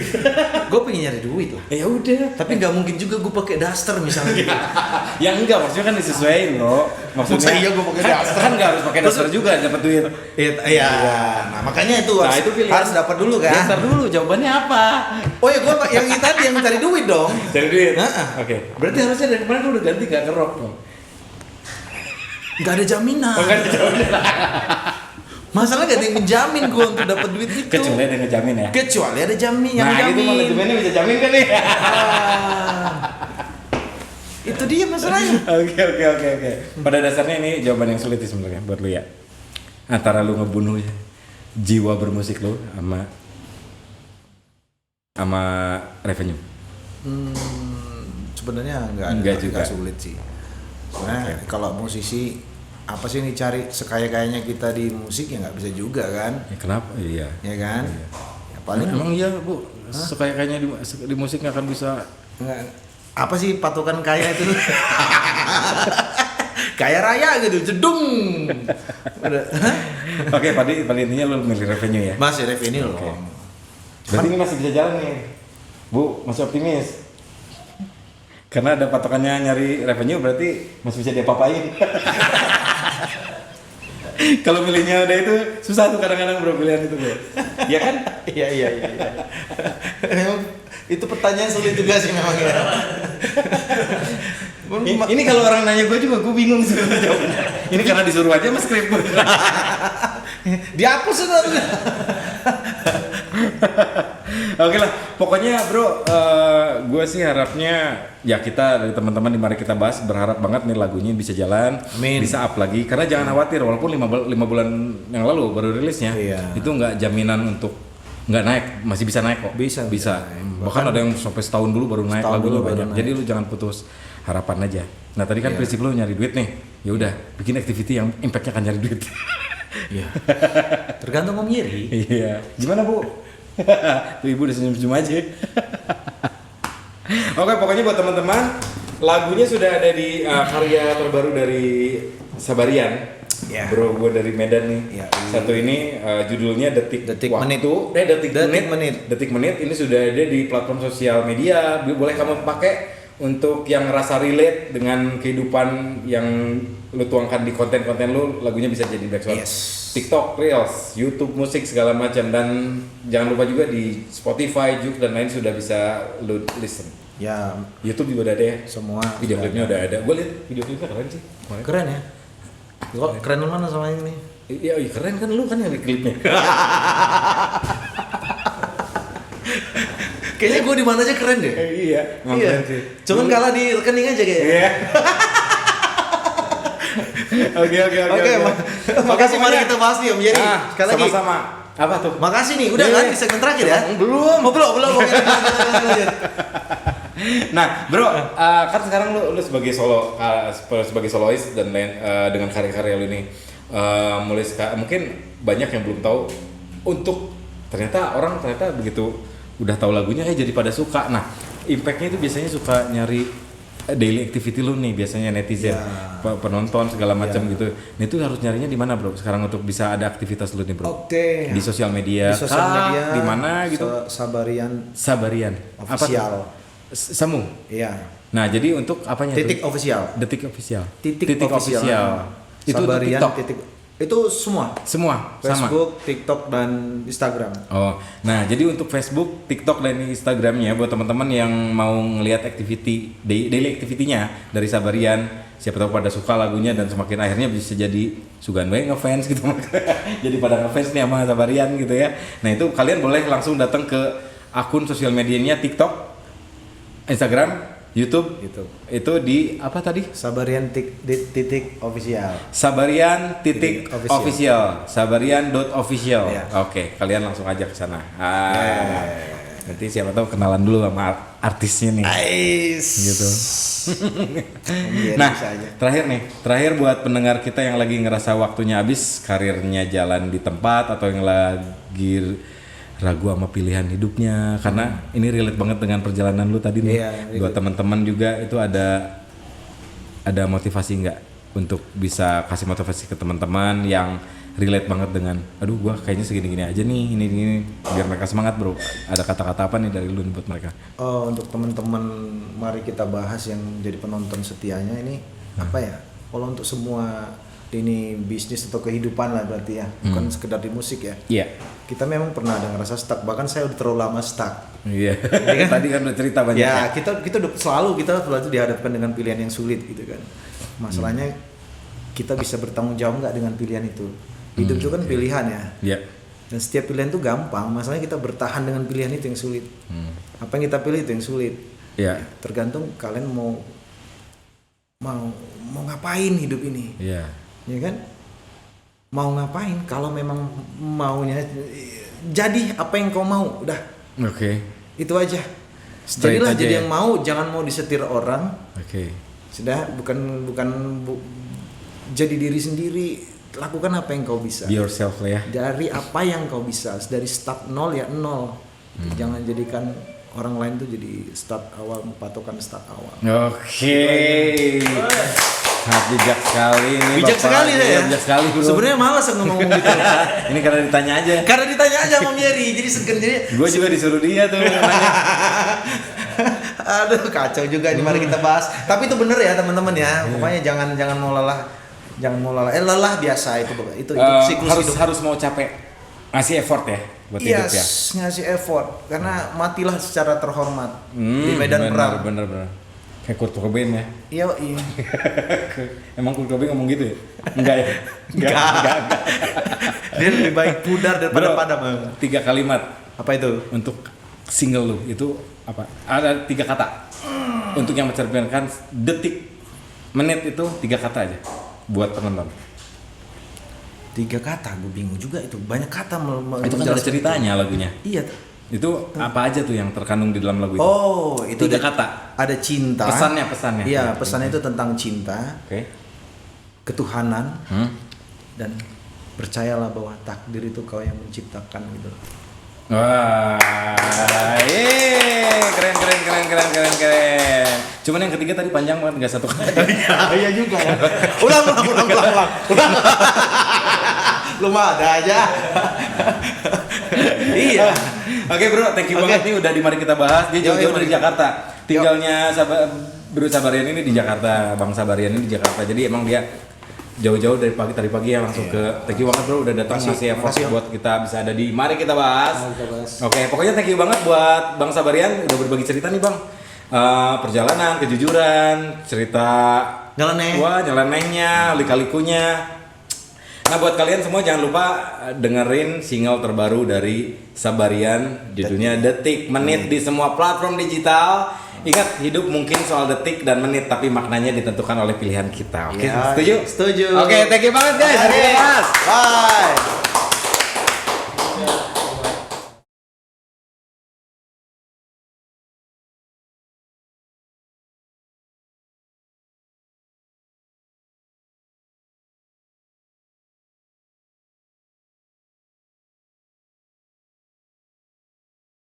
B: Gue pengen nyari duit lah.
A: Ya udah.
B: Tapi nggak mungkin juga gue pakai daster misalnya.
A: Ya enggak, maksudnya kan disesuaiin bro.
B: Masa iya gua pakai daster?
A: Kan nggak harus pakai daster juga dapat duit.
B: Iya. Nah makanya itu,
A: Nah, itu pilihan.
B: harus dapat dulu kan.
A: Daster dulu, jawabannya apa?
B: Oh ya gue yang ini tadi yang mencari duit dong.
A: Cari duit.
B: Heeh.
A: Oke. Berarti harusnya dari kemarin lu udah ganti gak ke rock dong.
B: Nggak ada jaminan.
A: Oh, kan dijawabnya.
B: Masalahnya gak ada yang menjamin gue untuk dapat duit itu.
A: Kecuali ada yang ngejamin ya.
B: Kecuali ada jamin yang
A: Nah, itu
B: menjamin.
A: manajemennya bisa jamin kan nih?
B: Ah. Itu dia masalahnya.
A: Oke. Pada dasarnya ini jawaban yang sulit sih sebenarnya buat lu ya. Antara lu ngebunuh jiwa bermusik lu sama revenue.
B: Sebenarnya
A: Nggak juga.
B: nggak sulit sih. Sebenarnya kalau musisi apa sih nih cari sekaya-kayanya kita di musik ya nggak bisa juga kan?
A: Ya kenapa? Iya.
B: Ya kan?
A: Iya.
B: Ya paling
A: Emang iya bu, sekaya-kayanya di musik nggak akan bisa.
B: nggak, apa sih patokan kaya itu? Kaya raya gitu, jedung. Udah.
A: Oke, pada intinya lu milih revenue ya.
B: Masih revenue loh.
A: Oke. Berarti ini masih bisa jalan nih, Bu, masih optimis. Karena ada patokannya nyari revenue berarti masih bisa diapa-apain. Kalau milihnya udah itu susah tuh kadang-kadang bro pilihan itu bro. Ya kan?
B: Iya. Memang itu pertanyaan sulit juga sih memang ya.
A: Ini kalau orang nanya gue juga gue bingung sih jawabnya. Ini karena disuruh aja mas skrip.
B: Dihapus itu.
A: Oke lah, pokoknya bro, gue sih harapnya ya kita dari teman-teman di Mari Kita Bahas berharap banget nih lagunya bisa jalan,
B: Amin.
A: bisa up lagi. Karena jangan khawatir, walaupun 5 bulan yang lalu baru rilisnya,
B: Iya.
A: itu nggak jaminan untuk nggak naik, masih bisa naik kok.
B: Bisa.
A: Bahkan ada yang sampai setahun dulu baru naik
B: Setahun
A: lagunya
B: dulu baru
A: banyak.
B: naik.
A: Jadi lu jangan putus harapan aja. Nah tadi kan
B: Iya.
A: prinsip lu nyari duit nih, ya udah bikin activity yang impactnya akan nyari duit.
B: Iya. Tergantung Om Yeri.
A: Iya. Gimana bu? Tuh ibu udah senyum-senyum aja. Oke, pokoknya buat teman-teman, lagunya sudah ada di karya terbaru dari Sabarian.
B: Ya.
A: Bro, gue dari Medan nih.
B: Ya.
A: Satu ini judulnya Detik
B: Menit.
A: Detik Menit ini sudah ada di platform sosial media. Boleh kamu pakai untuk yang rasa relate dengan kehidupan yang lu tuangkan di konten-konten lu, lagunya bisa jadi background.
B: Yes.
A: TikTok, Reels, YouTube, musik segala macam, dan jangan lupa juga di Spotify, Juk dan lain sudah bisa lu listen.
B: Ya,
A: YouTube juga udah ada ya.
B: semua
A: Video klipnya udah ada. Gue liat video klipnya keren sih. Kemarin.
B: keren ya. Kok keren mana sama ini?
A: Iya, keren kan lu kan yang di klipnya.
B: Kayaknya gue di mana aja keren deh.
A: Iya, emang
B: Iya.
A: keren sih.
B: Cuman kalah di rekening aja kayaknya.
A: Iya. Oke.
B: Makasih mari kita bahas nih Om Yeri. Sekali lagi.
A: Sama-sama. Apa tuh?
B: Makasih nih, udah
A: Iya.
B: kan di segmen terakhir ya?
A: Belum.
B: Oh, belum. Oke, lanjut.
A: Nah, bro, kan sekarang lu sebagai sebagai solois dan lain dengan karya-karya lu ini mulai mungkin banyak yang belum tahu untuk ternyata orang begitu udah tahu lagunya jadi pada suka. Nah, impactnya itu biasanya suka nyari daily activity lu nih biasanya netizen, penonton segala macam gitu. Nah, itu harus nyarinya di mana, bro? Sekarang untuk bisa ada aktivitas lu nih, bro.
B: Oke.
A: Di sosial media.
B: Di sosial media.
A: Di mana gitu?
B: Sabarian
A: Apa
B: official.
A: tuh? Samu.
B: Iya.
A: Nah, jadi untuk apanya
B: Titik
A: tuh?
B: official.
A: Detik official.
B: Titik official.
A: Itu untuk
B: Sabarian
A: TikTok.
B: titik. Itu semua.
A: Semua sama.
B: Facebook, TikTok dan Instagram.
A: Oh, nah jadi untuk Facebook, TikTok dan Instagramnya buat teman-teman yang mau ngelihat activity daily activity-nya dari Sabarian, siapa tahu pada suka lagunya dan semakin akhirnya bisa jadi sugan bae ngefans gitu. Jadi pada ngefans nih sama Sabarian gitu ya. Nah, itu kalian boleh langsung datang ke akun sosial medianya TikTok, Instagram, YouTube.
B: YouTube.
A: Itu di apa tadi?
B: Sabarian titik official.
A: Sabarian titik
B: Official.
A: official. Sabarian.official.
B: Iya.
A: Oke, kalian langsung aja ke sana. Nanti siapa tahu kenalan dulu sama artisnya nih.
B: Ais.
A: Gitu.
B: Biar
A: Nah,
B: bisa aja.
A: terakhir buat pendengar kita yang lagi ngerasa waktunya habis, karirnya jalan di tempat atau yang lagi ragu sama pilihan hidupnya, karena ini relate banget dengan perjalanan lu tadi nih.
B: Iya,
A: Buat teman-teman juga itu ada motivasi nggak untuk bisa kasih motivasi ke teman-teman yang relate banget dengan, aduh gua kayaknya segini-gini aja nih, ini biar mereka semangat bro. Ada kata-kata apa nih dari lu buat mereka?
B: Oh, untuk teman-teman, mari kita bahas yang jadi penonton setianya ini apa ya? Kalau untuk semua ini bisnis atau kehidupan lah berarti ya, bukan sekedar di musik ya.
A: Iya.
B: Kita memang pernah ada ngerasa stuck, bahkan saya udah terlalu lama stuck.
A: Iya. Tadi kan udah cerita banyak.
B: Ya, kita udah selalu dihadapkan dengan pilihan yang sulit gitu kan. Masalahnya kita bisa bertanggung jawab nggak dengan pilihan itu. Hidup itu kan pilihan ya.
A: Iya.
B: Dan setiap pilihan itu gampang, masalahnya kita bertahan dengan pilihan itu yang sulit. Apa yang kita pilih itu yang sulit.
A: Iya.
B: Tergantung kalian mau ngapain hidup ini.
A: Iya.
B: Ya kan? Mau ngapain? Kalau memang maunya jadi apa yang kau mau, udah.
A: Oke.
B: Itu aja.
A: Straight
B: Jadilah
A: aja
B: jadi
A: ya?
B: yang mau, jangan mau disetir orang.
A: Oke.
B: Sudah, jadi diri sendiri, lakukan apa yang kau bisa.
A: Be yourself lah ya.
B: Dari apa yang kau bisa, dari start nol ya nol. Jangan jadikan orang lain tuh jadi start awal, patokan start awal.
A: Oke. Sangat bijak sekali nih.
B: Bijak
A: Bapak.
B: sekali
A: Iya,
B: ya.
A: bijak sekali bro.
B: Sebenarnya malas aku ngomong gitu.
A: Ini karena ditanya aja.
B: Karena ditanya aja sama Mary, jadi segan jadi.
A: Gue juga disuruh dia tuh nanya.
B: Aduh, kacau juga ini, mari kita bahas. Tapi itu bener ya teman-teman ya. Pokoknya jangan mau lelah. Jangan mau lelah. Lelah biasa itu siklus hidup.
A: Harus mau capek. Ngasih effort ya buat hidup ya.
B: Ngasih effort karena matilah secara terhormat di medan perang.
A: Bener. Kayak Kurt Cobain ya.
B: Iya.
A: Emang Kurt Cobain ngomong gitu ya? Enggak ya? Enggak.
B: Dia lebih baik pudar daripada
A: Bro,
B: padam.
A: 3 kalimat
B: Apa itu?
A: untuk single lu itu apa? Ada 3 kata. Untuk yang mencerminkan detik, menit itu 3 kata aja buat penonton.
B: 3 kata, gue bingung juga itu. Banyak kata
A: Itu kan ada ceritanya lagunya.
B: Iya.
A: Itu apa aja tuh yang terkandung di dalam lagu itu?
B: Oh, itu
A: 3 kata.
B: Ada cinta.
A: Pesannya.
B: Iya, pesannya itu tentang cinta,
A: Oke.
B: ketuhanan, dan percayalah bahwa takdir itu kau yang menciptakan gitu.
A: Wah, keren. Cuman yang ketiga tadi panjang banget, nggak satu kata.
B: Iya juga ya. Ulang. Lu mah ada aja. Iya.
A: Oke bro, thank you banget nih udah di Mari Kita Bahas. Dia jauh-jauh dari Jakarta. Tinggalnya Bro Sabarian ini di Jakarta, Bang Sabarian ini di Jakarta. Jadi emang dia jauh-jauh dari pagi ya langsung ke. Thank you banget bro udah datang ngasih effort buat kita bisa ada di Mari Kita Bahas. Oke, pokoknya thank you banget buat Bang Sabarian udah berbagi cerita nih Bang. Perjalanan, kejujuran, cerita nyelenehnya, lika-likunya. Nah buat kalian semua jangan lupa dengerin single terbaru dari Sabarian, judulnya Detik Menit di semua platform digital. Ingat, hidup mungkin soal detik dan menit, tapi maknanya ditentukan oleh pilihan kita. Oke, setuju?
B: Setuju.
A: Oke, thank you banget guys. Bye.